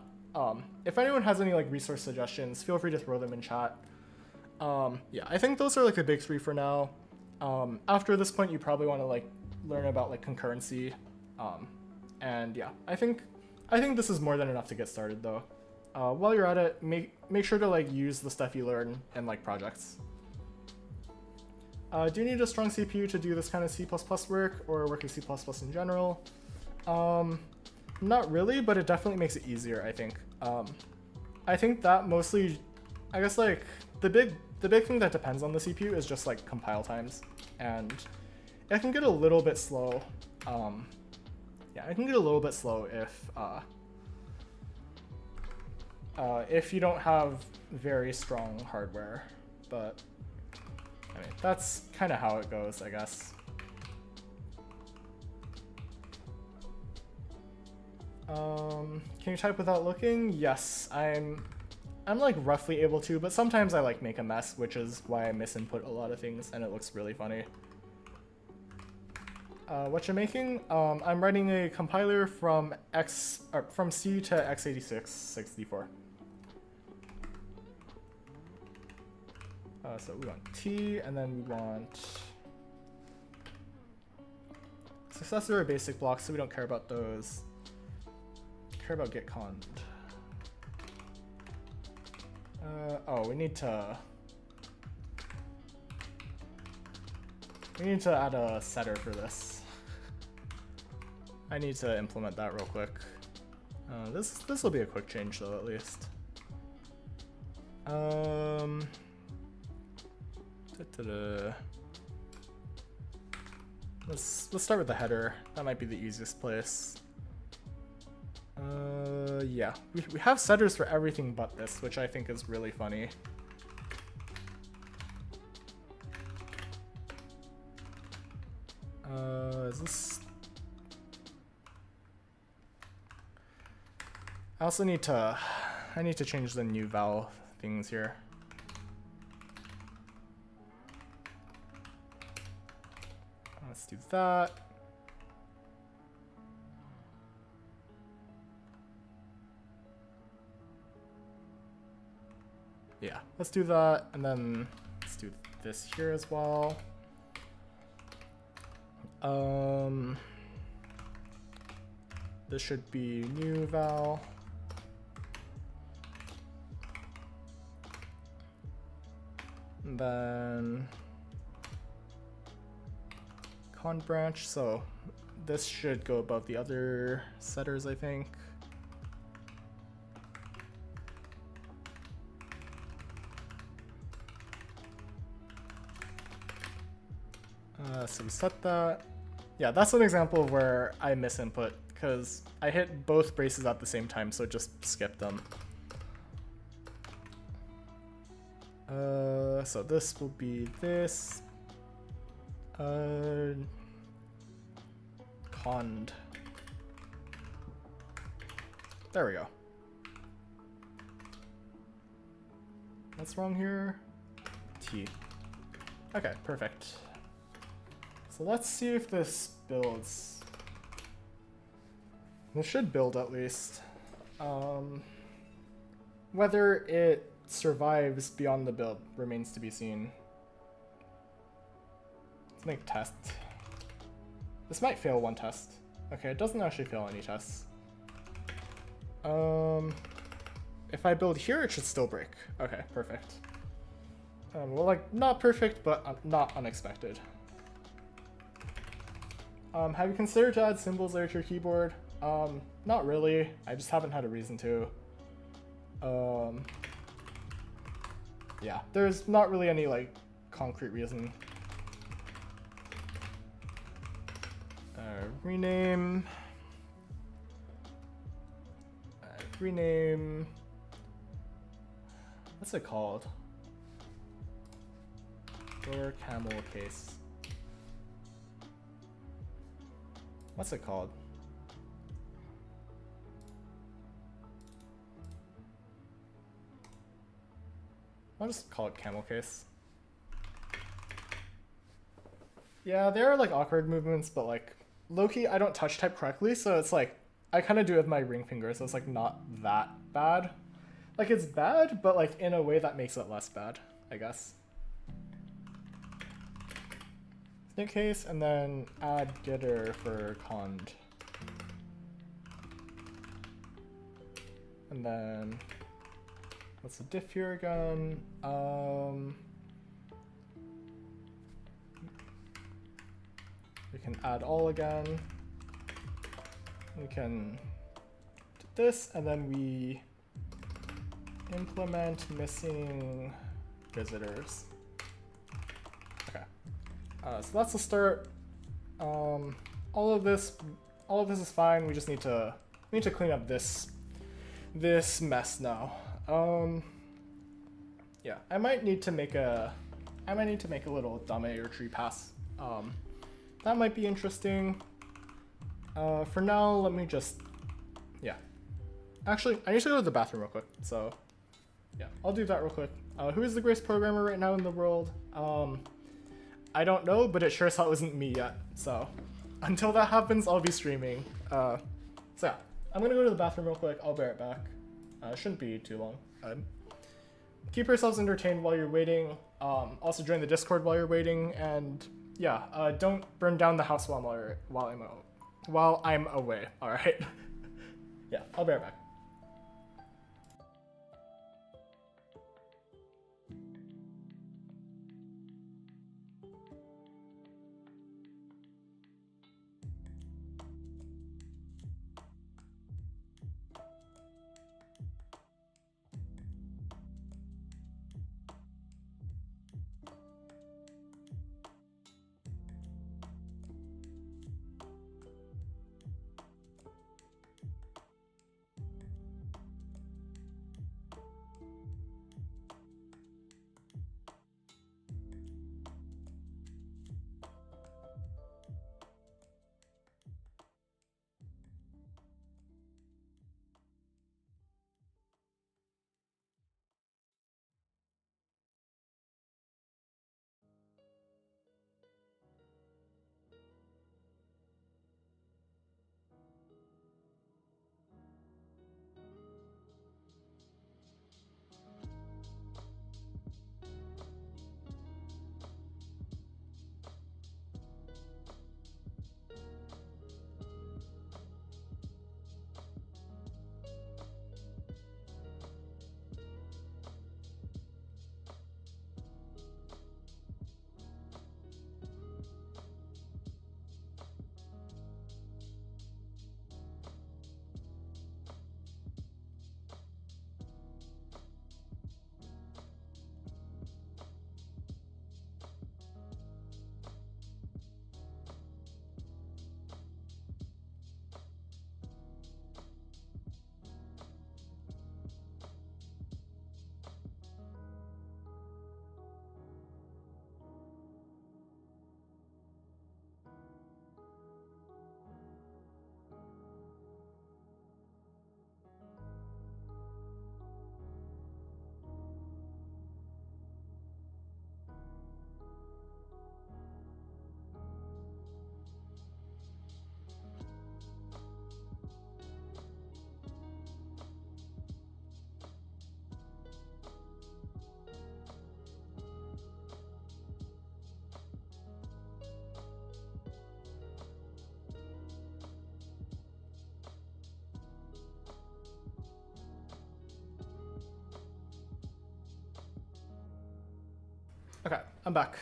if anyone has any like resource suggestions, feel free to throw them in chat. Yeah, I think those are like the big three for now. After this point, you probably want to like learn about like concurrency, and yeah, I think this is more than enough to get started though. While you're at it, make sure to like use the stuff you learn in like projects. Do you need a strong CPU to do this kind of C++ work or work with C++ in general? Not really, but it definitely makes it easier, I think. I think that mostly, I guess like the big thing that depends on the CPU is just like compile times, and it can get a little bit slow. Yeah, it can get a little bit slow if you don't have very strong hardware, but I mean, that's kind of how it goes, I guess. Can you type without looking? Yes, I'm like roughly able to, but sometimes I like make a mess, which is why I misinput a lot of things and it looks really funny. What you're making? I'm writing a compiler from C to x86-64. So we want T, and then we want successor or basic blocks, so we don't care about those. Care about get cond. Oh, we need to add a setter for this. I need to implement that real quick. This will be a quick change though, at least. Let's start with the header. That might be the easiest place. Yeah, we have setters for everything but this, which I think is really funny. Is this? I also need to change the new val things here. Let's do that. Yeah, let's do that, and then let's do this here as well. This should be new val. And then con branch, so this should go above the other setters, I think. So we set that. Yeah, that's an example of where I misinput because I hit both braces at the same time, so just skip them. So this will be this. Cond. There we go. What's wrong here? T. Okay, perfect. So let's see if this builds. This should build at least. Whether it survives beyond the build remains to be seen. Let's make test. This might fail one test. Okay, it doesn't actually fail any tests. If I build here, it should still break. Okay, perfect. Well, like, not perfect, but not unexpected. Have you considered to add symbols later to your keyboard? Not really. I just haven't had a reason to. Yeah, there's not really any, like, concrete reason. Rename. Rename. What's it called? Door camel case. What's it called? I'll just call it camel case. Yeah, there are like awkward movements, but like low-key I don't touch type correctly, so it's like I kind of do it with my ring finger, so it's like not that bad. Like it's bad, but like in a way that makes it less bad, I guess. Snake case, and then add getter for cond. And then what's the diff here again? We can add all again. We can do this, and then we implement missing visitors. Okay, so that's the start. All of this is fine. We just need to clean up this mess now. Yeah, I might need to make a little dame or tree pass. That might be interesting. For now, let me just, yeah. Actually, I need to go to the bathroom real quick. So, yeah, I'll do that real quick. Who is the greatest programmer right now in the world? I don't know, but it sure as hell wasn't me yet. So, until that happens, I'll be streaming. So yeah, I'm gonna go to the bathroom real quick. I'll be right back. Shouldn't be too long. Keep yourselves entertained while you're waiting. Also join the Discord while you're waiting, and yeah, don't burn down the house while I'm away. All right. Yeah, I'll be right back. Okay, I'm back.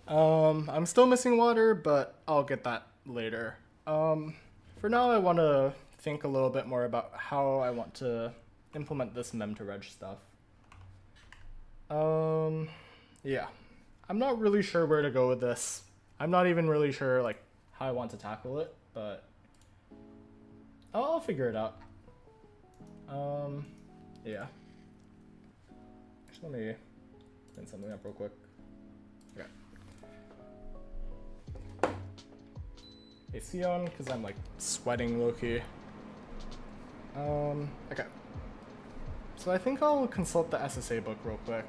I'm still missing water, but I'll get that later. For now, I want to think a little bit more about how I want to implement this mem to reg stuff. Yeah. I'm not really sure where to go with this. I'm not even really sure, like, how I want to tackle it, but I'll figure it out. Yeah. Actually, let me clean something up real quick. Okay. AC on, because I'm, like, sweating low-key. Okay. So I think I'll consult the SSA book real quick.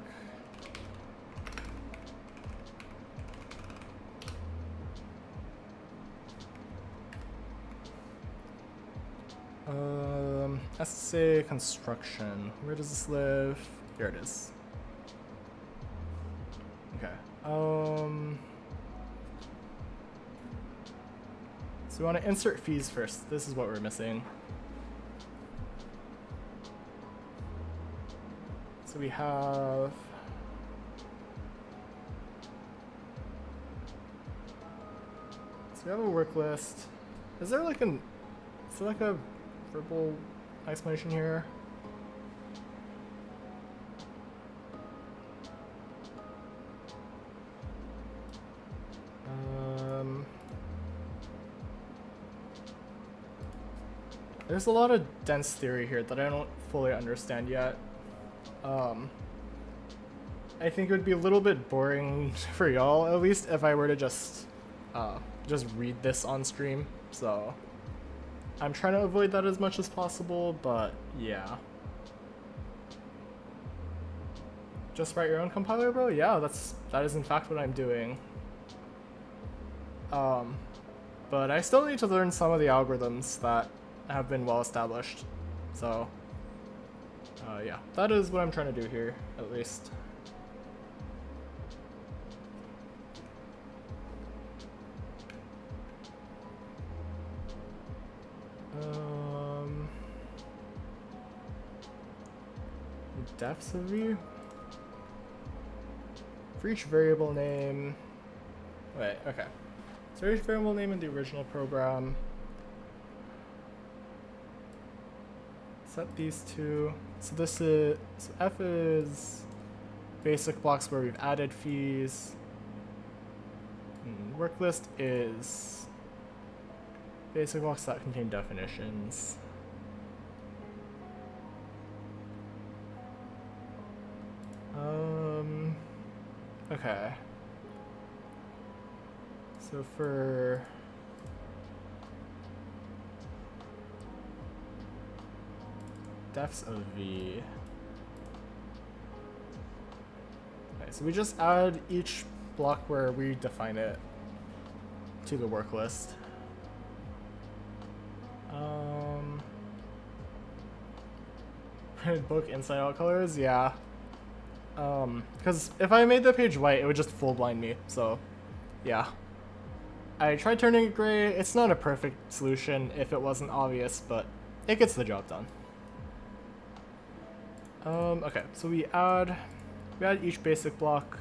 SSA construction. Where does this live? Here it is. Okay. So we want to insert fees first. This is what we're missing. So we have a work list. Is there like a verbal explanation here? There's a lot of dense theory here that I don't fully understand yet. I think it would be a little bit boring for y'all, at least, if I were to just read this on stream. So I'm trying to avoid that as much as possible, but yeah. Just write your own compiler, bro? Yeah, that is in fact what I'm doing. But I still need to learn some of the algorithms that have been well established. So yeah, that is what I'm trying to do here, at least. Defs of view? For each variable name, wait, okay. So each variable name in the original program. Set these two. So this is, so F is basic blocks where we've added fees. And work list is basic blocks that contain definitions. Okay. So for defs of V. Okay, so we just add each block where we define it to the work list. Printed book inside out colors, yeah. Because if I made the page white, it would just full blind me, so yeah. I tried turning it gray. It's not a perfect solution if it wasn't obvious, but it gets the job done. Okay, so we add each basic block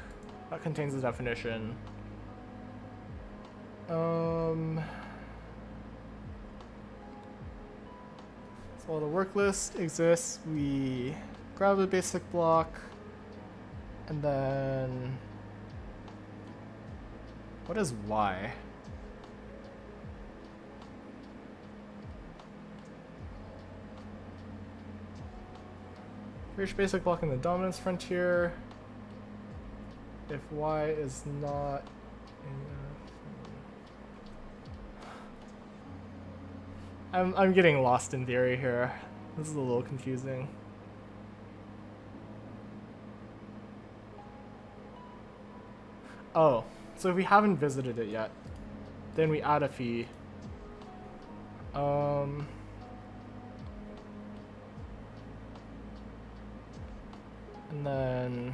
that contains a definition. So while the work list exists, we grab the basic block, and then what is Y? For each basic block in the dominance frontier, if Y is not in I'm getting lost in theory here. This is a little confusing. Oh, so if we haven't visited it yet, then we add a fee. And then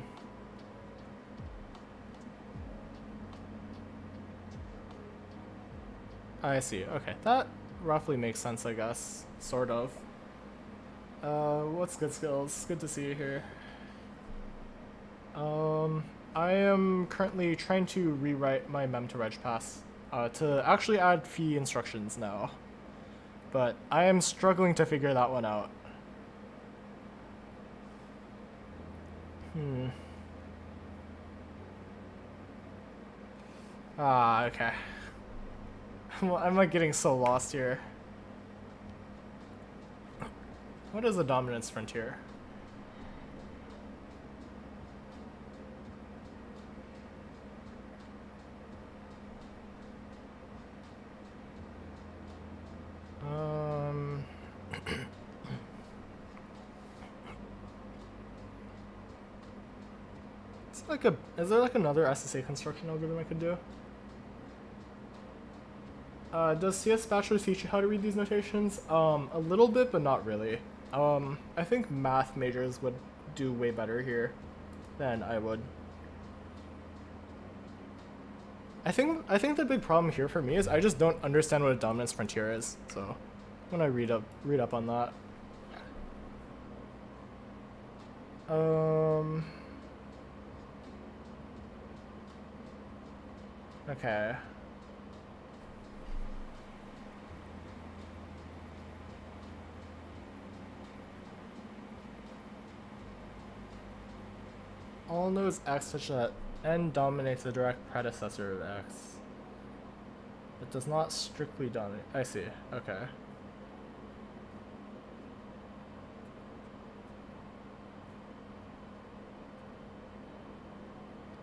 I see. Okay, that roughly makes sense, I guess. Sort of. What's good, skills? Good to see you here. I am currently trying to rewrite my mem to reg pass to actually add fee instructions now, but I am struggling to figure that one out. Ah, okay. Well, I'm like getting so lost here. What is the dominance frontier? Is there like another SSA construction algorithm I could do? Does CS Bachelor teach you how to read these notations? A little bit, but not really. I think math majors would do way better here than I would. I think the big problem here for me is I just don't understand what a dominance frontier is. So when I read up on that. Okay. All nodes X such that N dominates the direct predecessor of X. It does not strictly dominate. I see. Okay.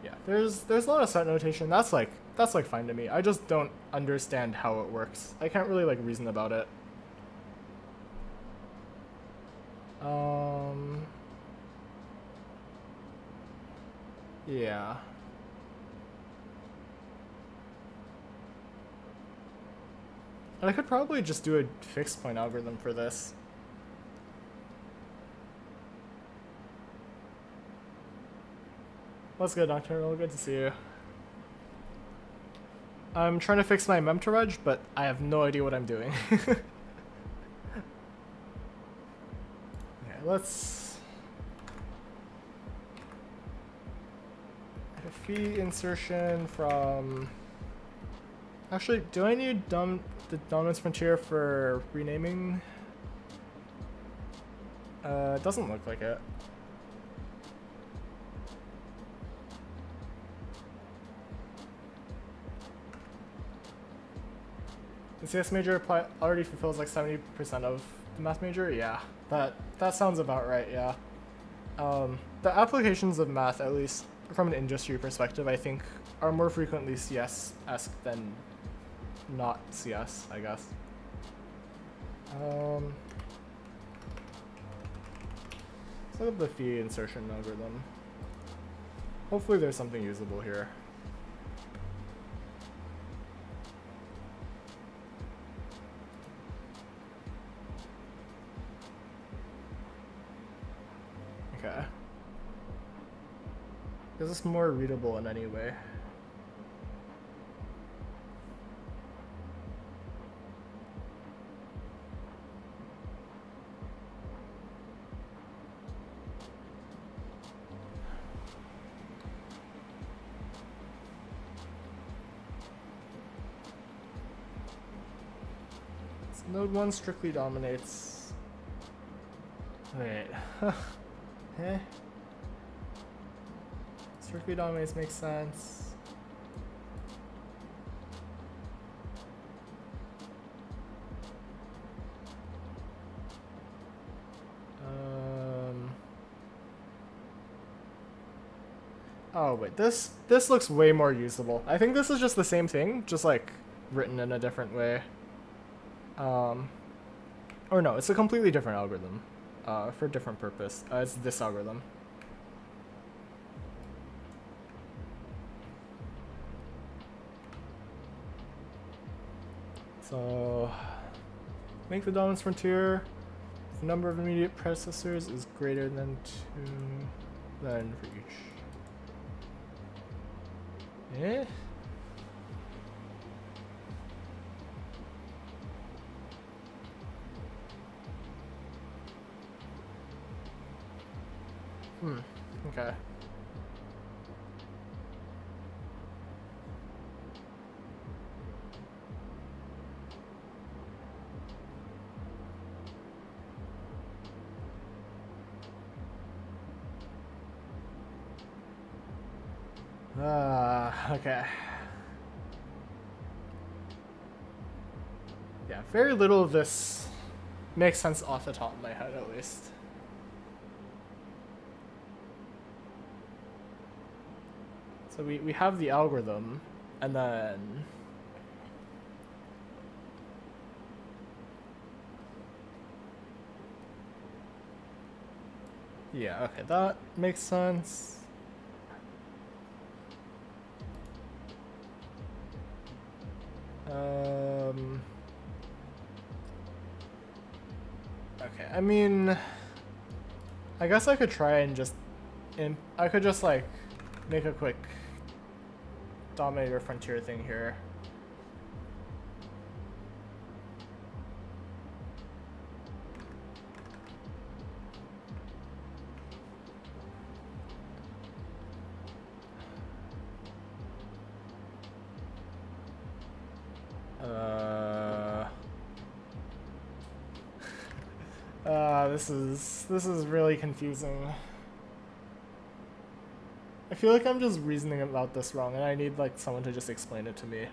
Yeah, there's a lot of set notation. That's like fine to me. I just don't understand how it works. I can't really like reason about it. Yeah. And I could probably just do a fixed point algorithm for this. What's good, Nocturnal? Good to see you. I'm trying to fix my mem to reg, but I have no idea what I'm doing. Okay, let's add a fee insertion from. Actually, do I need the dominance frontier for renaming? It doesn't look like it. The CS major already fulfills like 70% of the math major? Yeah, that sounds about right, yeah. The applications of math, at least from an industry perspective, I think are more frequently CS-esque than not CS, I guess. Let's look up the fee insertion algorithm. Hopefully there's something usable here. Okay. Is this more readable in any way? So node 1 strictly dominates. Wait. Eh? Strictly dominates makes sense. Oh wait, this looks way more usable. I think this is just the same thing, just like written in a different way. Or no, it's a completely different algorithm. For a different purpose. It's this algorithm. So, make the dominance frontier. The number of immediate predecessors is greater than 2, then for each. Eh? Okay. Okay. Yeah, very little of this makes sense off the top of my head, at least. So we have the algorithm, and then... Yeah, okay, that makes sense. Okay, I mean, I guess I could try and just, I could just like make a quick Dominator Frontier thing here. This is really confusing. I feel like I'm just reasoning about this wrong, and I need like someone to just explain it to me.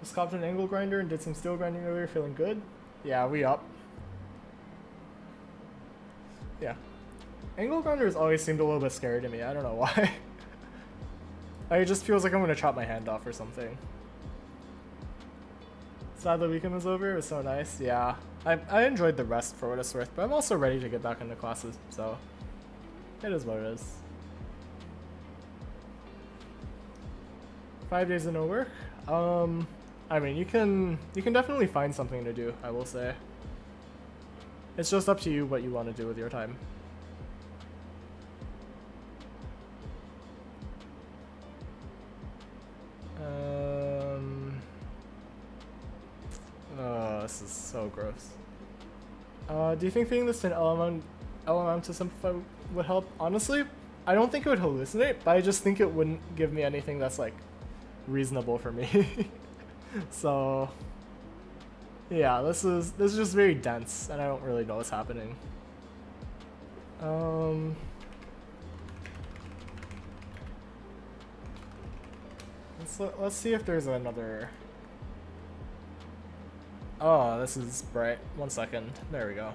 Just copped an angle grinder and did some steel grinding earlier, feeling good? Yeah, we up. Yeah. Angle grinders always seemed a little bit scary to me, I don't know why. Like, it just feels like I'm gonna chop my hand off or something. Sad the weekend was over, it was so nice. Yeah, I enjoyed the rest for what it's worth, but I'm also ready to get back into classes, so it is what it is. 5 days of no work? I mean, you can definitely find something to do, I will say. It's just up to you what you want to do with your time. Oh, this is so gross. Do you think feeding this to an LLM to simplify would help? Honestly, I don't think it would hallucinate, but I just think it wouldn't give me anything that's like reasonable for me. So yeah, this is just very dense, and I don't really know what's happening. Let's see if there's another. Oh, this is bright. 1 second. There we go.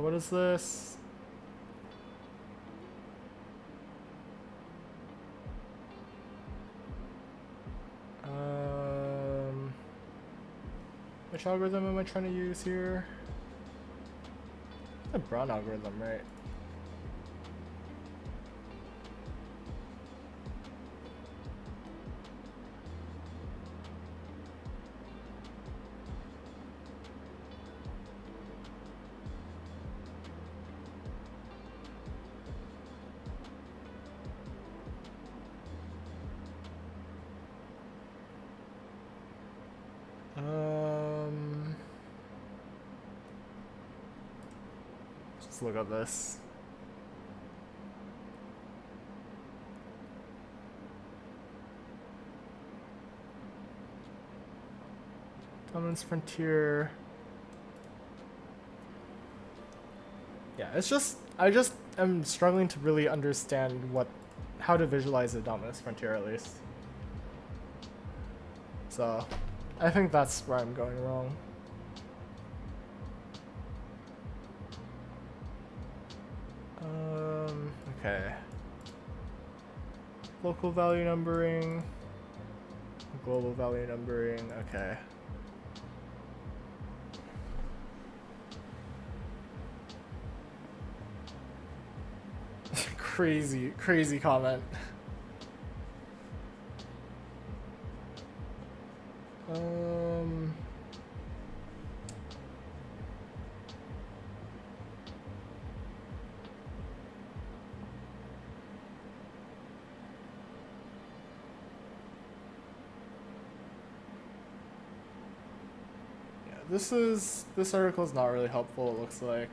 What is this? Which algorithm am I trying to use here? The Brown algorithm, right? Just look at this. Dominance Frontier. Yeah, it's just, I just am struggling to really understand how to visualize the Dominance Frontier at least. So, I think that's where I'm going wrong. Okay. Local value numbering. Global value numbering, okay. Crazy comment. This article is not really helpful, it looks like.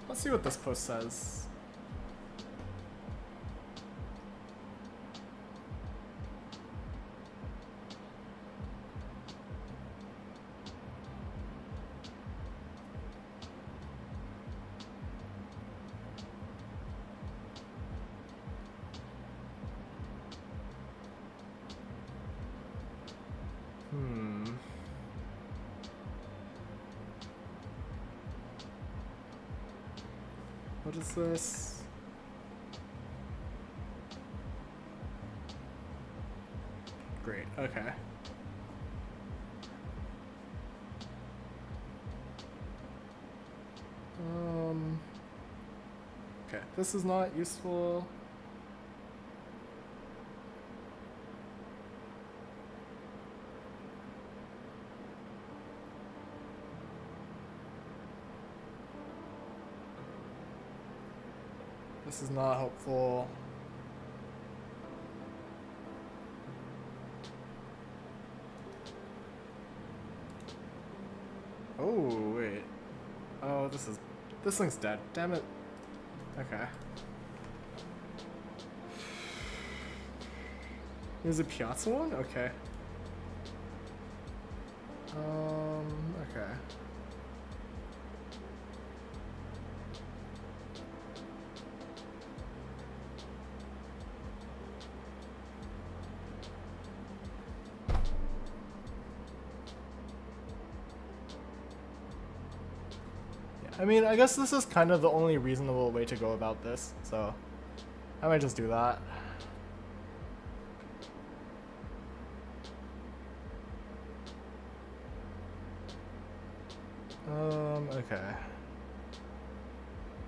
Let's see what this post says. What is this? Great, okay. Okay, this is not useful. This is not helpful. Oh, wait. Oh, this thing's dead. Damn it. Okay. Is it Piazza one? Okay. Okay. I mean, I guess this is kind of the only reasonable way to go about this, so I might just do that. Okay.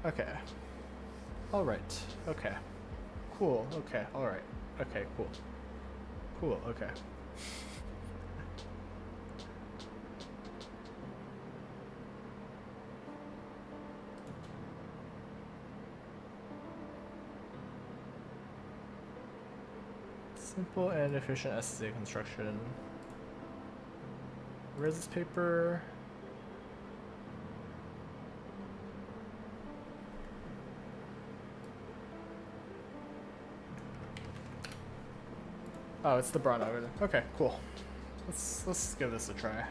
Okay. Alright. Okay. Cool. Okay. Alright. Okay, cool. Cool. Okay. Simple and efficient SSA construction. Where's this paper? Oh, it's the brown algorithm. Okay, cool. Let's give this a try.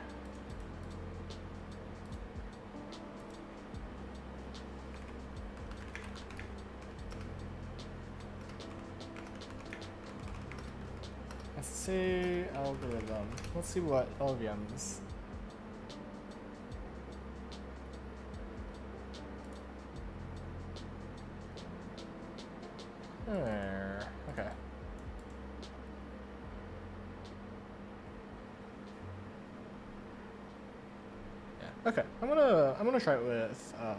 SSA algorithm. Let's see what LVMs. Okay. Yeah. Okay. I'm gonna try it with I'm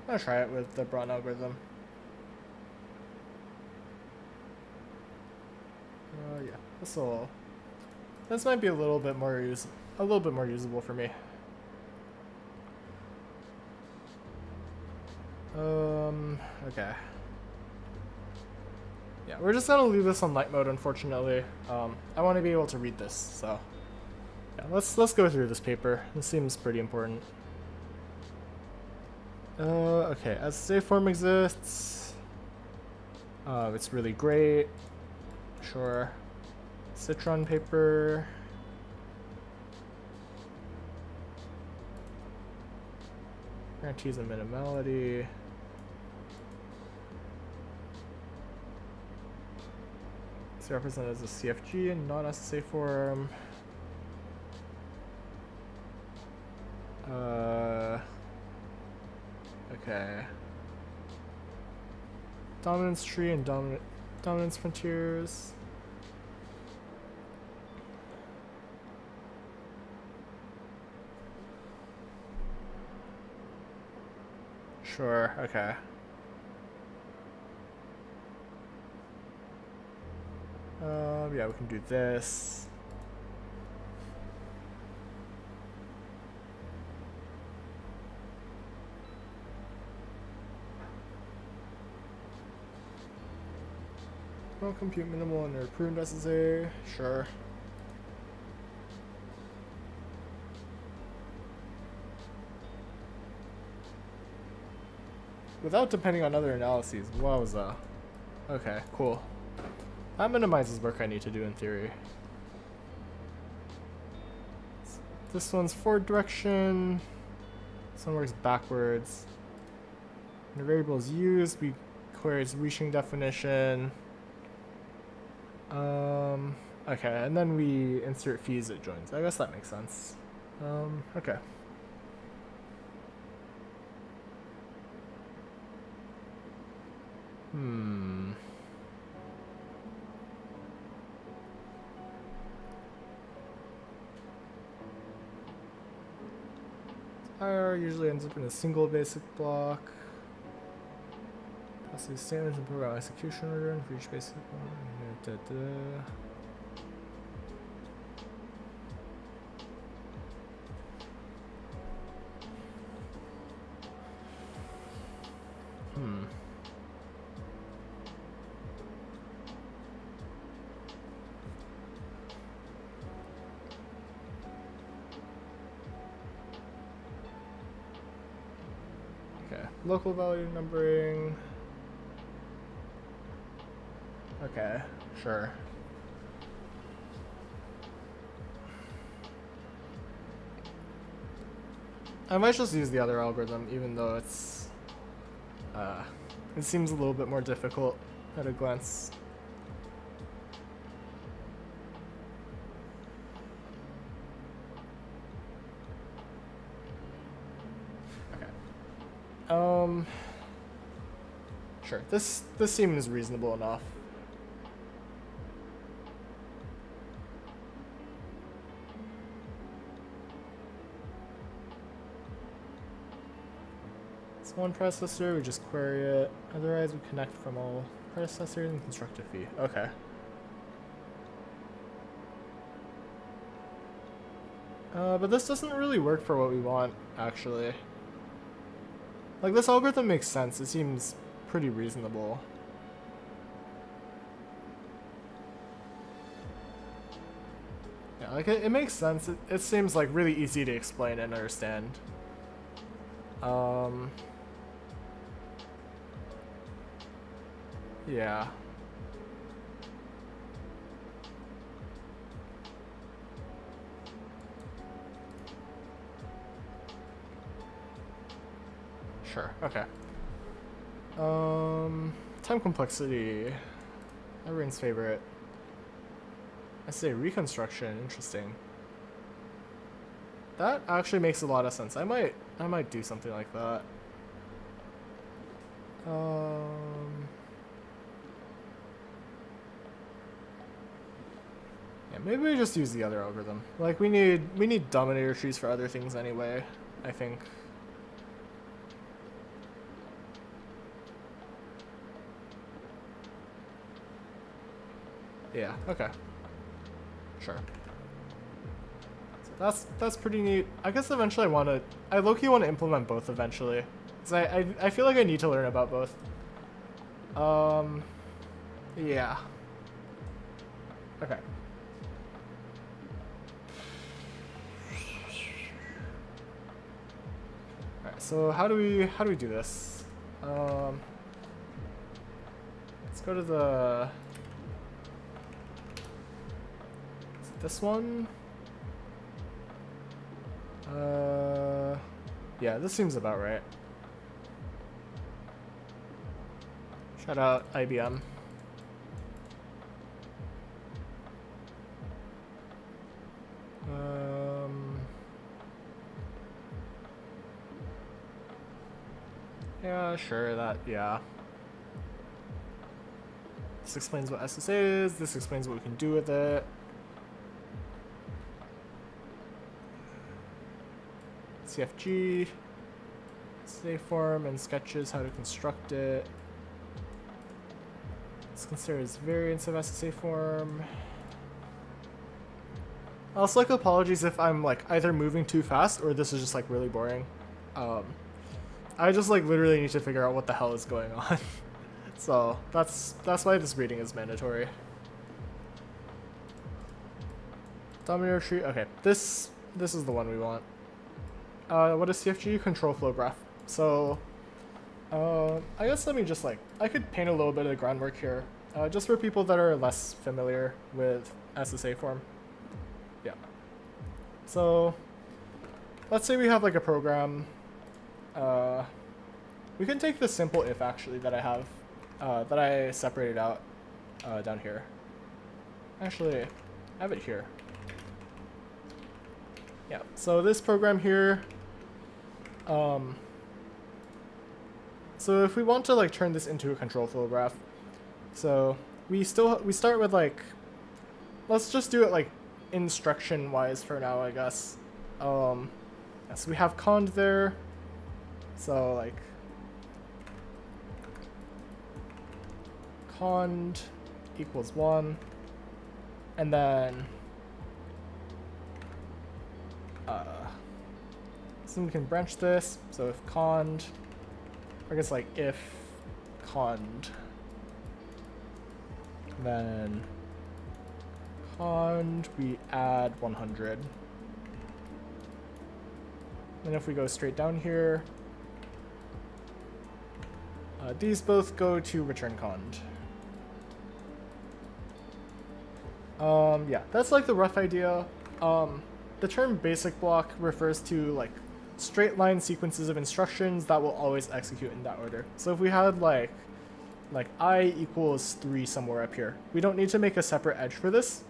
gonna try it with the brown algorithm. Yeah. This might be a little bit more usable for me. Okay. Yeah, we're just gonna leave this on light mode, unfortunately. I want to be able to read this, so yeah, let's go through this paper. This seems pretty important. Okay, SSA form exists. It's really great. Sure. Citron paper. Guarantees a minimality. It's represented as a CFG and not SSA form. Okay. Dominance tree and dominance frontiers. Sure, okay. Yeah, we can do this. Well, compute minimal and pruned SSA, sure. Without depending on other analyses, wowza. Okay, cool. That minimizes work I need to do in theory. This one's forward direction. This one works backwards. When a variable is used, we queries reaching definition. Okay, and then we insert fees at joins. I guess that makes sense. Okay. Fire usually ends up in a single basic block. That's the standards and program execution order for each basic block. Okay, local value numbering. Okay, sure. I might just use the other algorithm, even though it's it seems a little bit more difficult at a glance. Okay. Sure. This seems reasonable enough. It's one processor, we just query it. Otherwise, we connect from all processors and construct a fee. Okay. But this doesn't really work for what we want, actually. Like, this algorithm makes sense. It seems pretty reasonable. Yeah, like, it makes sense. It seems, like, really easy to explain and understand. Yeah. Sure, okay. Time complexity. Everyone's favorite. I say reconstruction, interesting. That actually makes a lot of sense. I might do something like that. Yeah, maybe we just use the other algorithm. Like we need dominator trees for other things anyway, I think. Yeah, okay. Sure. So that's pretty neat. I guess eventually I low-key want to implement both eventually. Cause I feel like I need to learn about both. Yeah. Okay. Alright, so how do we do this? Let's go to the this one? Yeah, this seems about right. Shout out IBM. Yeah, sure, yeah. This explains what SSA is, this explains what we can do with it. CFG, SSA form, and sketches how to construct it. It's considered as variants of SSA form. Also, like, apologies if I'm like either moving too fast or this is just like really boring. I just like literally need to figure out what the hell is going on. So that's why this reading is mandatory. Dominator tree. Okay, this is the one we want. What is CFG? Control flow graph. So, I guess let me just like, I could paint a little bit of the groundwork here, just for people that are less familiar with SSA form. Yeah. So, let's say we have like a program. We can take the simple if actually that I have, that I separated out down here. Actually, I have it here. Yeah, so this program here, So if we want to like turn this into a control flow graph, so we start with like, let's just do it like instruction wise for now, I guess. Yeah, so we have cond there, so like cond equals 1, and then so we can branch this. So if cond, I guess like if cond, then cond, we add 100. And if we go straight down here, these both go to return cond. Yeah, that's like the rough idea. The term basic block refers to like straight line sequences of instructions that will always execute in that order. So if we had like I equals 3 somewhere up here, we don't need to make a separate edge for this.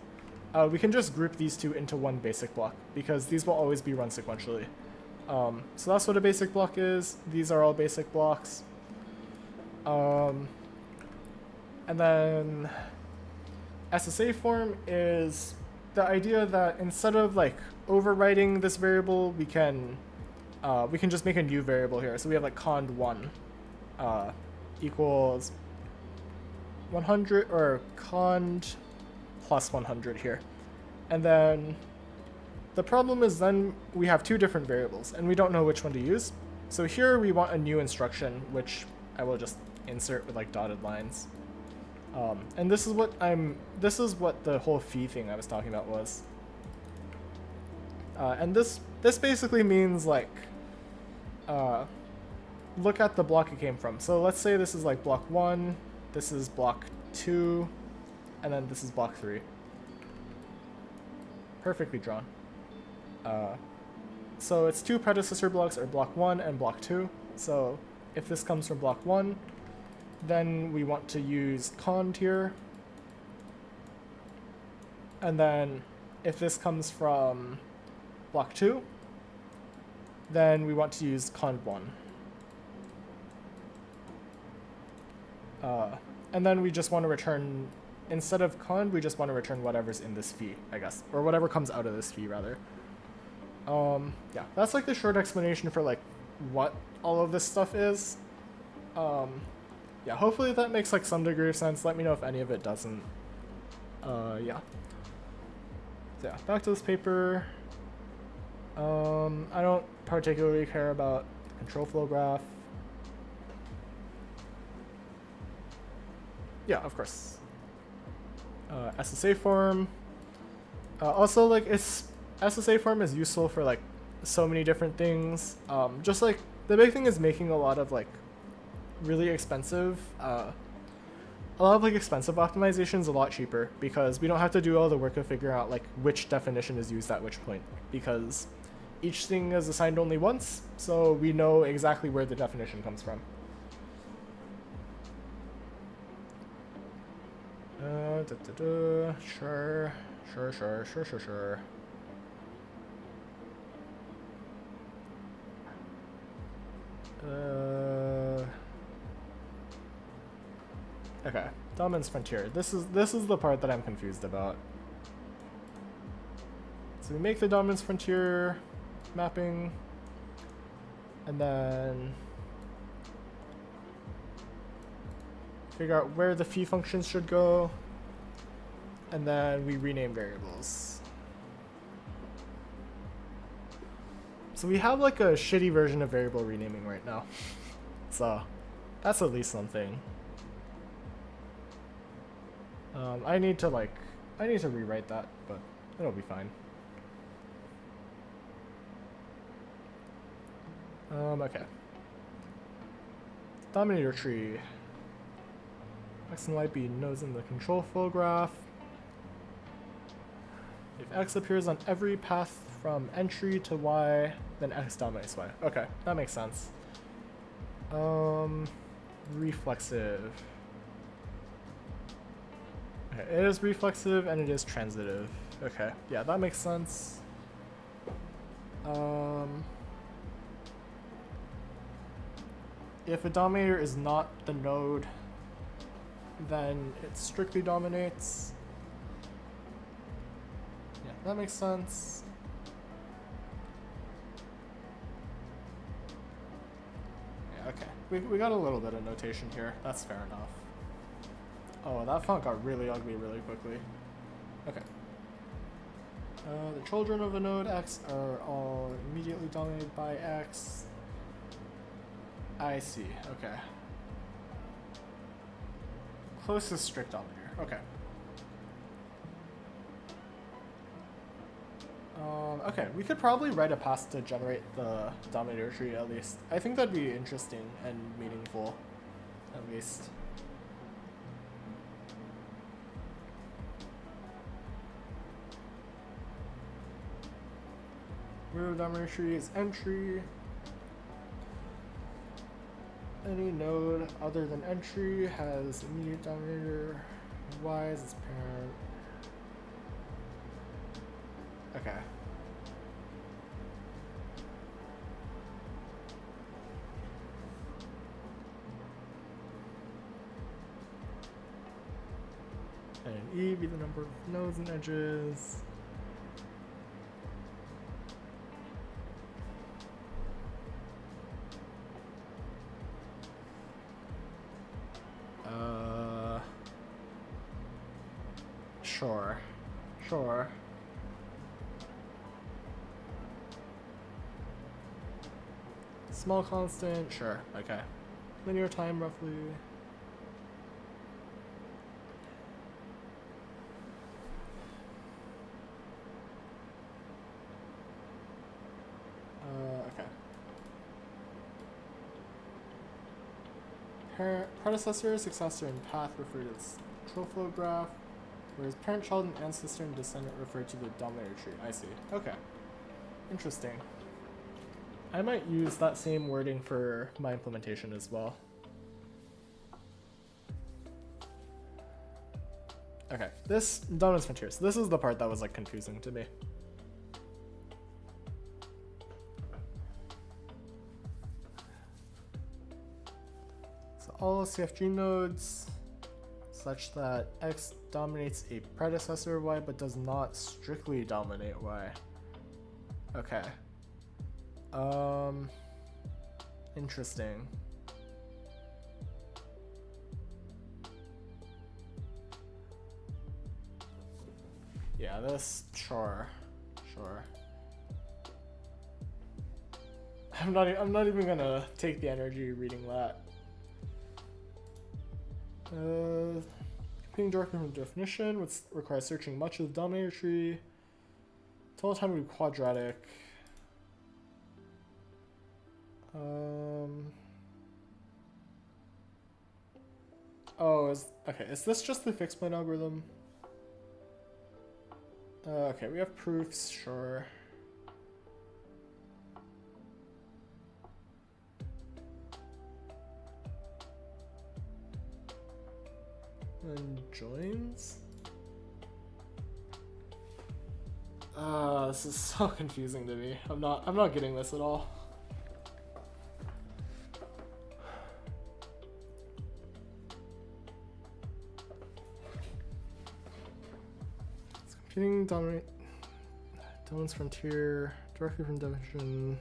We can just group these two into one basic block because these will always be run sequentially. So that's what a basic block is. These are all basic blocks. And then SSA form is the idea that instead of like overwriting this variable, we can just make a new variable here. So we have like cond1 equals 100, or cond plus 100 here. And then the problem is then we have two different variables and we don't know which one to use. So here we want a new instruction, which I will just insert with like dotted lines. And this is what the whole phi thing I was talking about was. And this basically means like, look at the block it came from. So let's say this is like block 1, this is block 2, and then this is block 3. Perfectly drawn. So its two predecessor blocks are block 1 and block 2. So if this comes from block 1, then we want to use cond here. And then if this comes from block 2, then we want to use cond1. And then we just want to return, instead of cond, we just want to return whatever's in this phi, I guess. Or whatever comes out of this phi, rather. Yeah, that's like the short explanation for like what all of this stuff is. Yeah, hopefully that makes like some degree of sense. Let me know if any of it doesn't. Yeah. So yeah, back to this paper. I don't particularly care about the control flow graph. Yeah, of course. SSA form. Also, like, SSA form is useful for like so many different things. Just like the big thing is making a lot of like really expensive, expensive optimizations a lot cheaper, because we don't have to do all the work of figuring out like which definition is used at which point, because each thing is assigned only once, so we know exactly where the definition comes from. Sure. Okay, Dominance Frontier. This is the part that I'm confused about. So we make the Dominance Frontier mapping, and then figure out where the phi functions should go, and then we rename variables. So we have like a shitty version of variable renaming right now. So that's at least something. I need to rewrite that, but it'll be fine. Okay. Dominator tree. X and Y be nodes in the control flow graph. If X appears on every path from entry to Y, then X dominates Y. Okay, that makes sense. Reflexive. Okay, it is reflexive and it is transitive. Okay, yeah, that makes sense. if a dominator is not the node, then it strictly dominates. Yeah, that makes sense. Yeah, okay. We got a little bit of notation here. That's fair enough. Oh, that font got really ugly really quickly. Okay. The children of a node X are all immediately dominated by X. I see, okay. Closest strict dominator, okay. Okay, we could probably write a pass to generate the dominator tree at least. I think that'd be interesting and meaningful, at least. Root of dominator tree is entry. Any node other than entry has immediate dominator Y as its parent. Okay. And E be the number of nodes and edges. Sure. Sure. Small constant, sure, okay. Linear time roughly. Okay. Predecessor, successor, and path refer to this control flow graph, whereas parent, child, and ancestor and descendant refer to the dominator tree. I see. Okay. Interesting. I might use that same wording for my implementation as well. Okay, this dominance frontier. So this is the part that was like confusing to me. So all CFG nodes such that X dominates a predecessor Y but does not strictly dominate Y. Okay. Interesting. Yeah, this, sure. I'm not even gonna take the energy reading that. Computing directly from the definition would require searching much of the dominator tree. Total time would be quadratic. Oh, okay, is this just the fixed point algorithm? Okay, we have proofs, sure. And joins? This is so confusing to me. I'm not getting this at all. Computing dominance frontier directly from definition.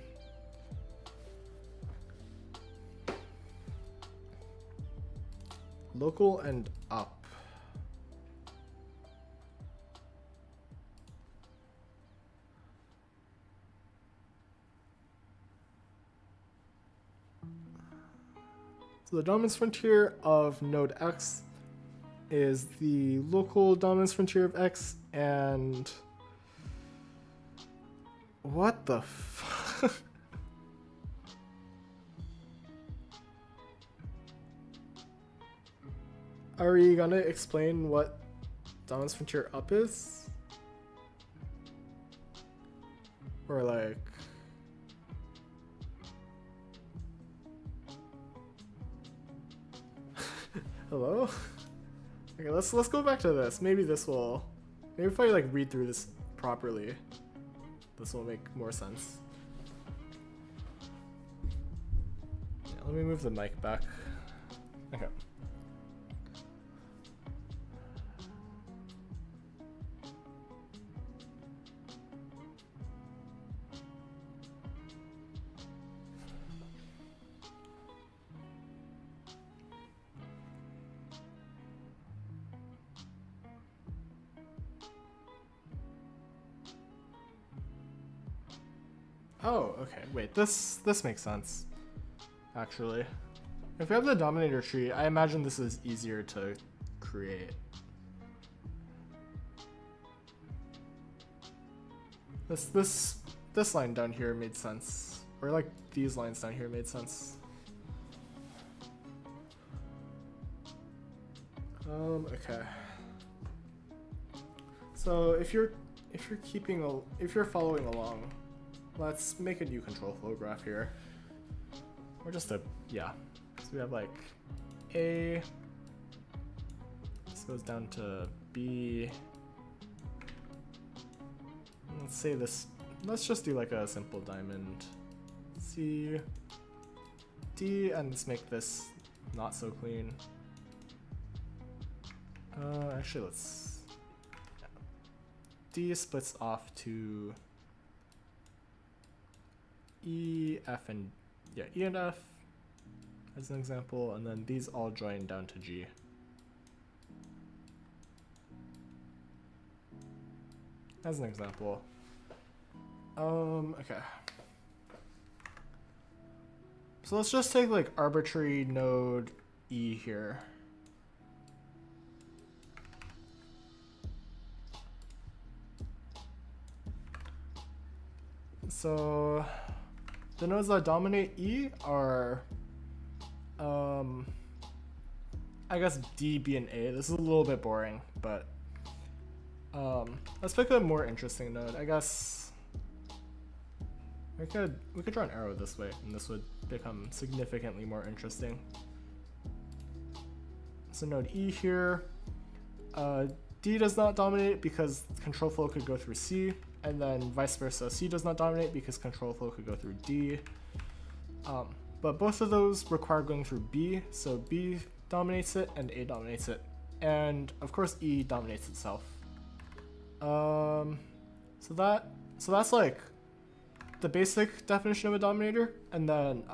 Local and up. So the dominance frontier of node X is the local dominance frontier of X, and what the fuck? Are we gonna explain what dominance frontier up is? Or like... Hello? Okay, let's go back to this. Maybe this will... Maybe if I like read through this properly, this will make more sense. Yeah, let me move the mic back. Okay. Oh, okay. Wait, this makes sense. Actually, if we have the dominator tree, I imagine this is easier to create. This line down here made sense, or like these lines down here made sense. Okay. So if you're following along, let's make a new control flow graph here. Or just yeah. So we have like A, this goes down to B. Let's say this, let's just do like a simple diamond. C, D, and let's make this not so clean. Actually let's, D splits off to E, F, and yeah, E and F as an example, and then these all join down to G. As an example. Okay. So let's just take like arbitrary node E here. So the nodes that dominate E are, I guess D, B, and A. This is a little bit boring, but let's pick a more interesting node. I guess we could draw an arrow this way, and this would become significantly more interesting. So node E here, D does not dominate because control flow could go through C, and then vice versa. C does not dominate because control flow could go through D. But both of those require going through B, so B dominates it and A dominates it. And of course E dominates itself. So that's like the basic definition of a dominator, and then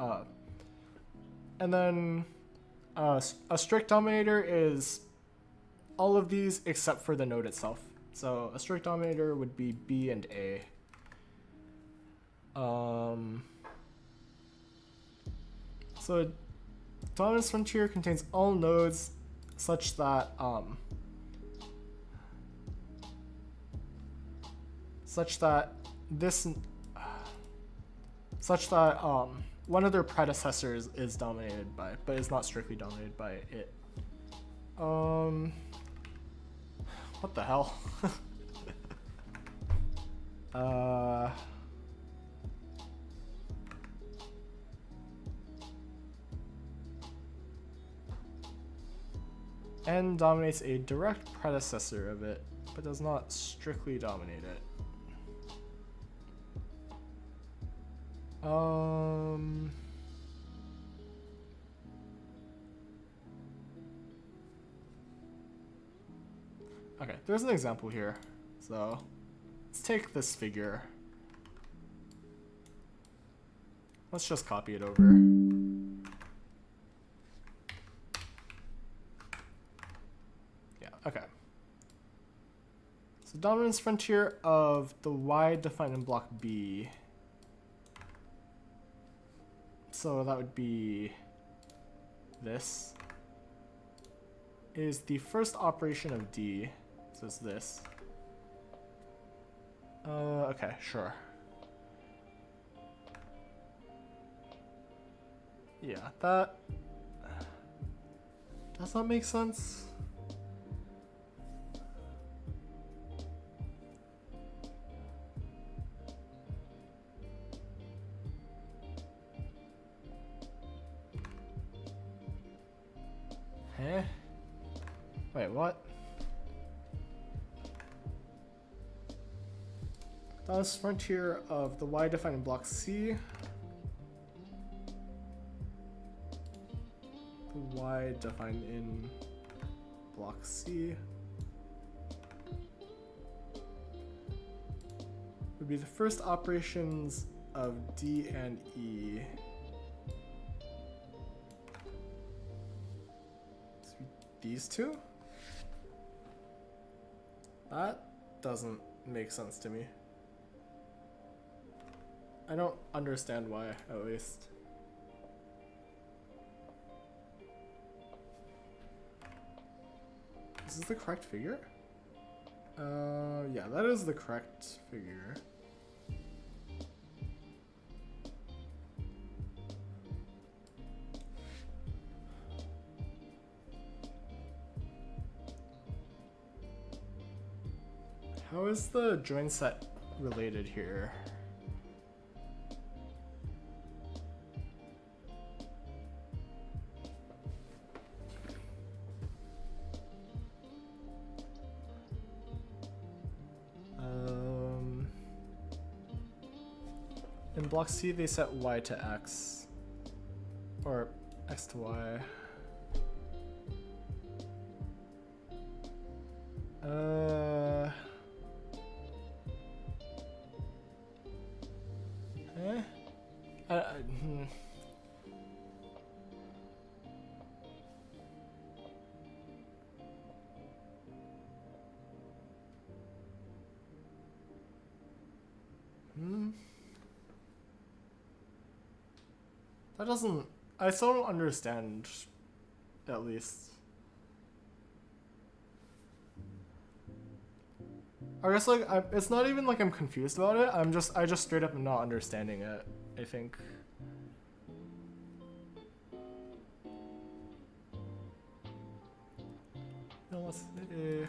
a strict dominator is all of these except for the node itself. So a strict dominator would be B and A. So dominance frontier contains all nodes such that one of their predecessors is dominated by, but is not strictly dominated by it. What the hell? N dominates a direct predecessor of it, but does not strictly dominate it. Okay, there's an example here. So let's take this figure. Let's just copy it over. Yeah, okay. So dominance frontier of the Y defined in block B. So that would be this. Is the first operation of D. So it's this. Okay, sure. Yeah, that does that make sense? Huh? Wait, what? Dominance frontier of the Y defined in block C. y defined in block C would be the first operations of D and E. These two? That doesn't make sense to me. I don't understand why, at least. Is this the correct figure? Yeah, that is the correct figure. How is the join set related here? In block C, they set y to x, or x to y. That doesn't, I still don't understand, at least. I guess like, it's not even like I'm confused about it, I just straight up am not understanding it, I think. No, let's see.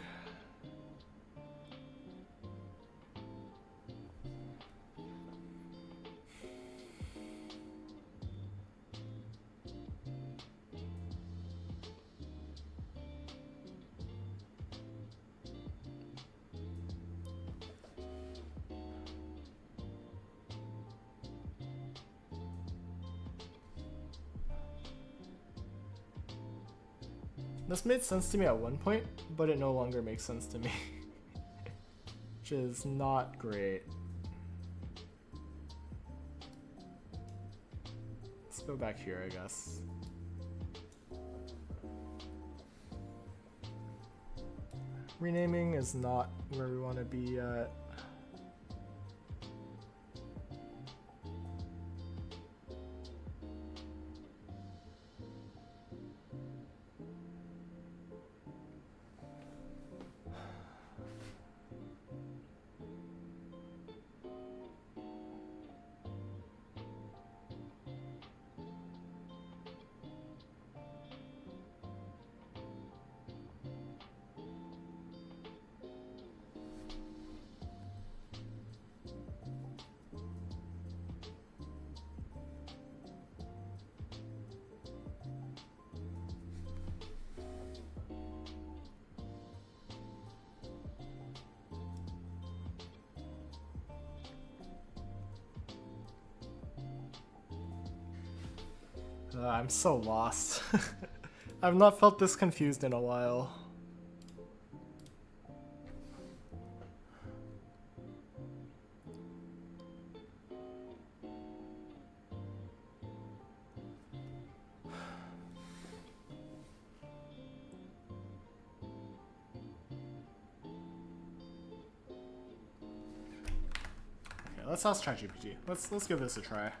This made sense to me at one point, but it no longer makes sense to me. Which is not great. Let's go back here, I guess. Renaming is not where we want to be at. I'm so lost. I've not felt this confused in a while. Okay, let's ask ChatGPT. Let's give this a try.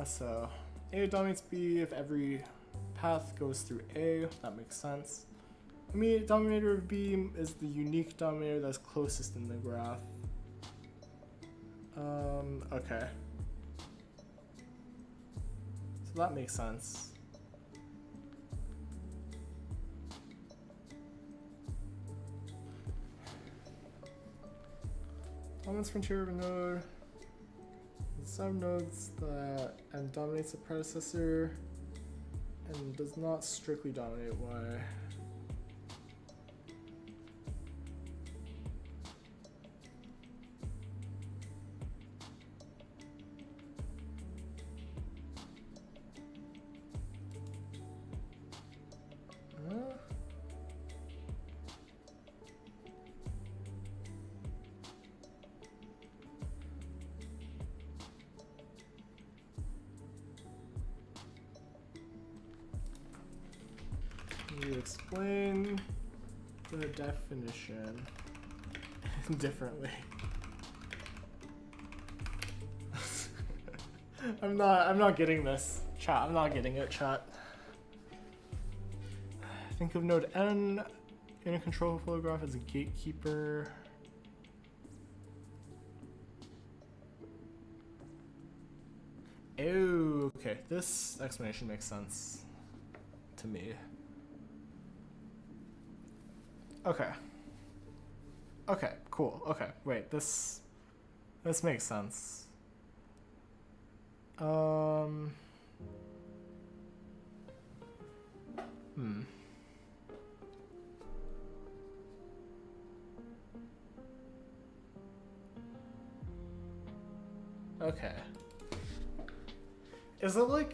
So A dominates B if every path goes through A. That makes sense. Immediate dominator of B is the unique dominator that's closest in the graph. Okay. So that makes sense. Dominance frontier of a node. Subnodes that and dominates the predecessor and does not strictly dominate Y. We explain the definition differently. I'm not getting this, chat. I'm not getting it, chat. Think of node N in a control flow graph as a gatekeeper. Oh, okay. This explanation makes sense to me. Okay. Okay, cool. Okay, wait. This makes sense. Okay.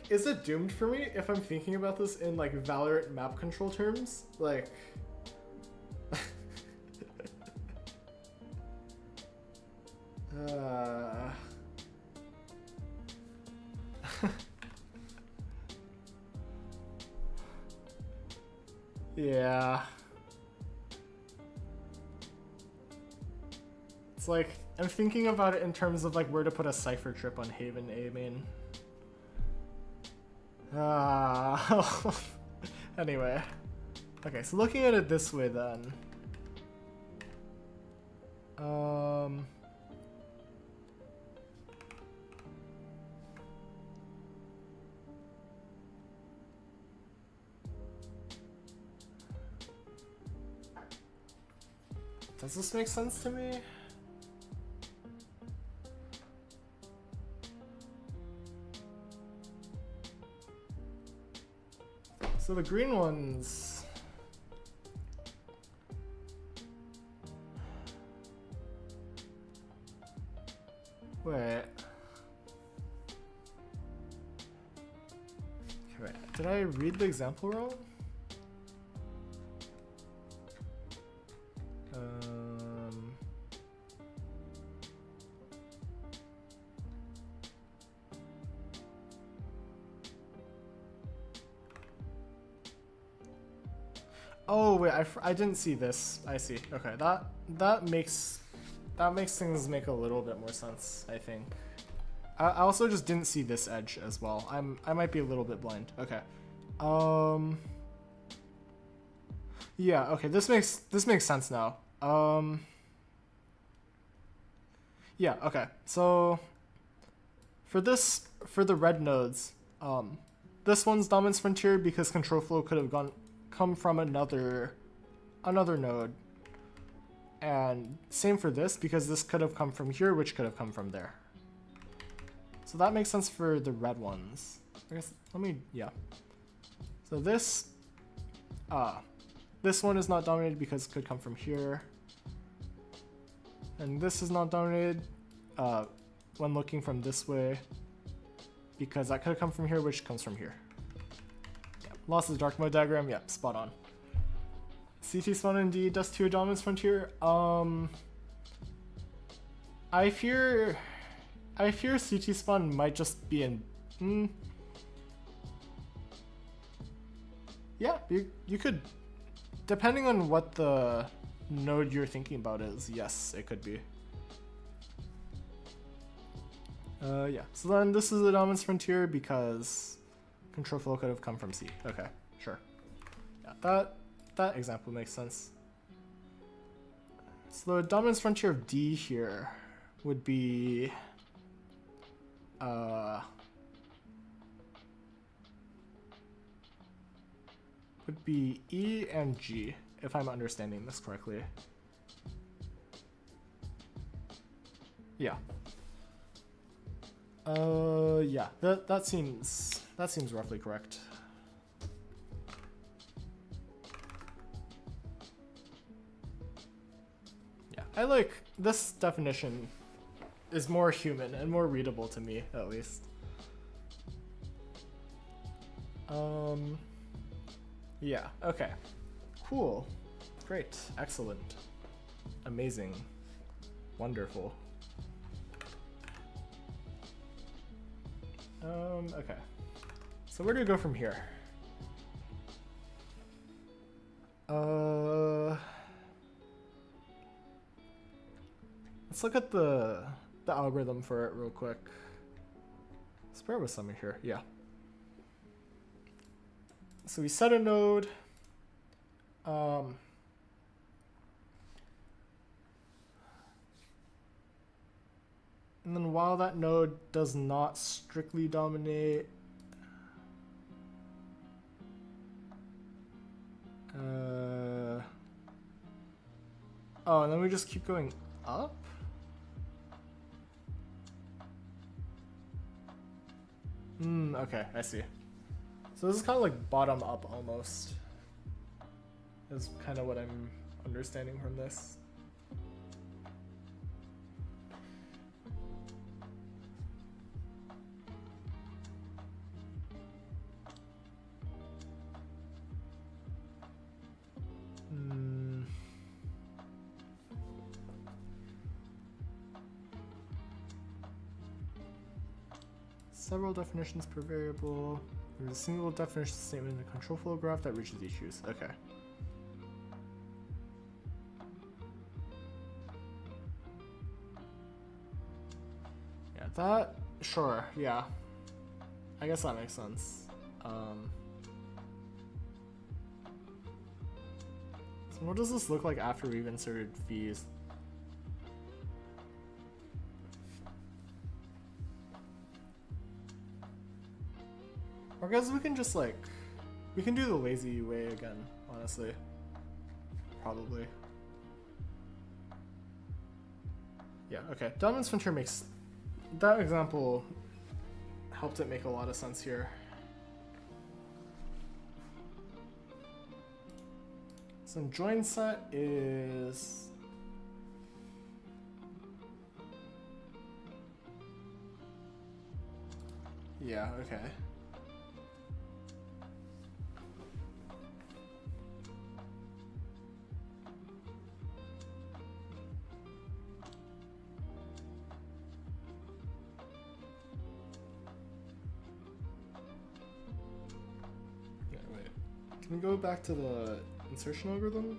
Is it doomed for me if I'm thinking about this in like Valorant map control terms? Like yeah. It's like I'm thinking about it in terms of like where to put a cipher trip on Haven A main. Anyway. Okay, so looking at it this way then. Does this make sense to me? So the green ones. Wait. Wait, did I read the example wrong? Oh wait, I didn't see this. I see. Okay, that makes things make a little bit more sense, I think. I also just didn't see this edge as well. I might be a little bit blind. Okay. Yeah, okay, this makes sense now. Yeah, okay. So for the red nodes, this one's dominance frontier because control flow could have come from another node. And same for this because this could have come from here, which could have come from there. So that makes sense for the red ones. I guess yeah. So this one is not dominated because it could come from here. And this is not dominated when looking from this way because that could have come from here, which comes from here. Yeah. Lost the dark mode diagram, yep, spot on. CT spawn indeed does to a dominance frontier. I fear CT spawn might just be in. Yeah, you could, depending on what the node you're thinking about is. Yes, it could be. Yeah. So then this is a dominance frontier because control flow could have come from C. Okay, sure. Yeah, that example makes sense. So the dominance frontier of D here would be E and G, if I'm understanding this correctly. Yeah. Yeah, that seems roughly correct. Yeah, I like this definition is more human and more readable to me, at least. Yeah, okay. Cool. Great. Excellent. Amazing. Wonderful. Okay. So where do we go from here? Let's look at the algorithm for it real quick. Spare with something here, yeah. So we set a node. And then while that node does not strictly dominate, oh, and then we just keep going up? Okay, I see. So this is kind of like bottom up almost. Is kind of what I'm understanding from this. Several definitions per variable. There's a single definition statement in the control flow graph that reaches each use. Okay. Yeah, that, sure, yeah. I guess that makes sense. So what does this look like after we've inserted fees? Or guess we can just like, we can do the lazy way again, honestly. Probably. Yeah, okay. Dominance Frontier makes, that example helped it make a lot of sense here. So join set is yeah, okay. Yeah, wait. Can we go back to the insertion algorithm?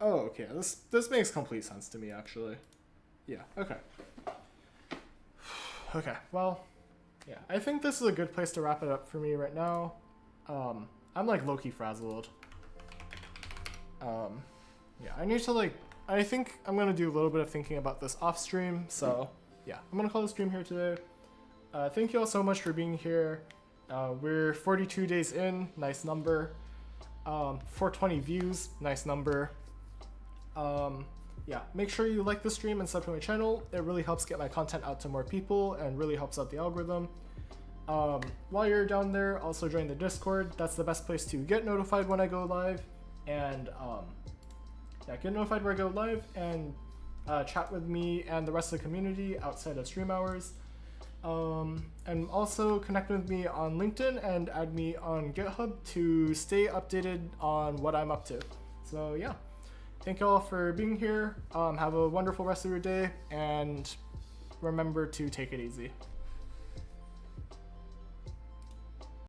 Oh, okay. This makes complete sense to me, actually. Yeah, okay. Okay, well, yeah. I think this is a good place to wrap it up for me right now. I'm like low-key frazzled. Yeah, I need to like, I think I'm gonna do a little bit of thinking about this off stream, so yeah, I'm gonna call the stream here today. Thank you all so much for being here. We're 42 days in, nice number. 420 views, nice number. Yeah, make sure you like the stream and sub to my channel. It really helps get my content out to more people and really helps out the algorithm. While you're down there, also join the Discord. That's the best place to get notified when I go live, and yeah, get notified when I go live and chat with me and the rest of the community outside of stream hours. And also connect with me on LinkedIn and add me on GitHub to stay updated on what I'm up to. So yeah, thank you all for being here. Have a wonderful rest of your day, and remember to take it easy.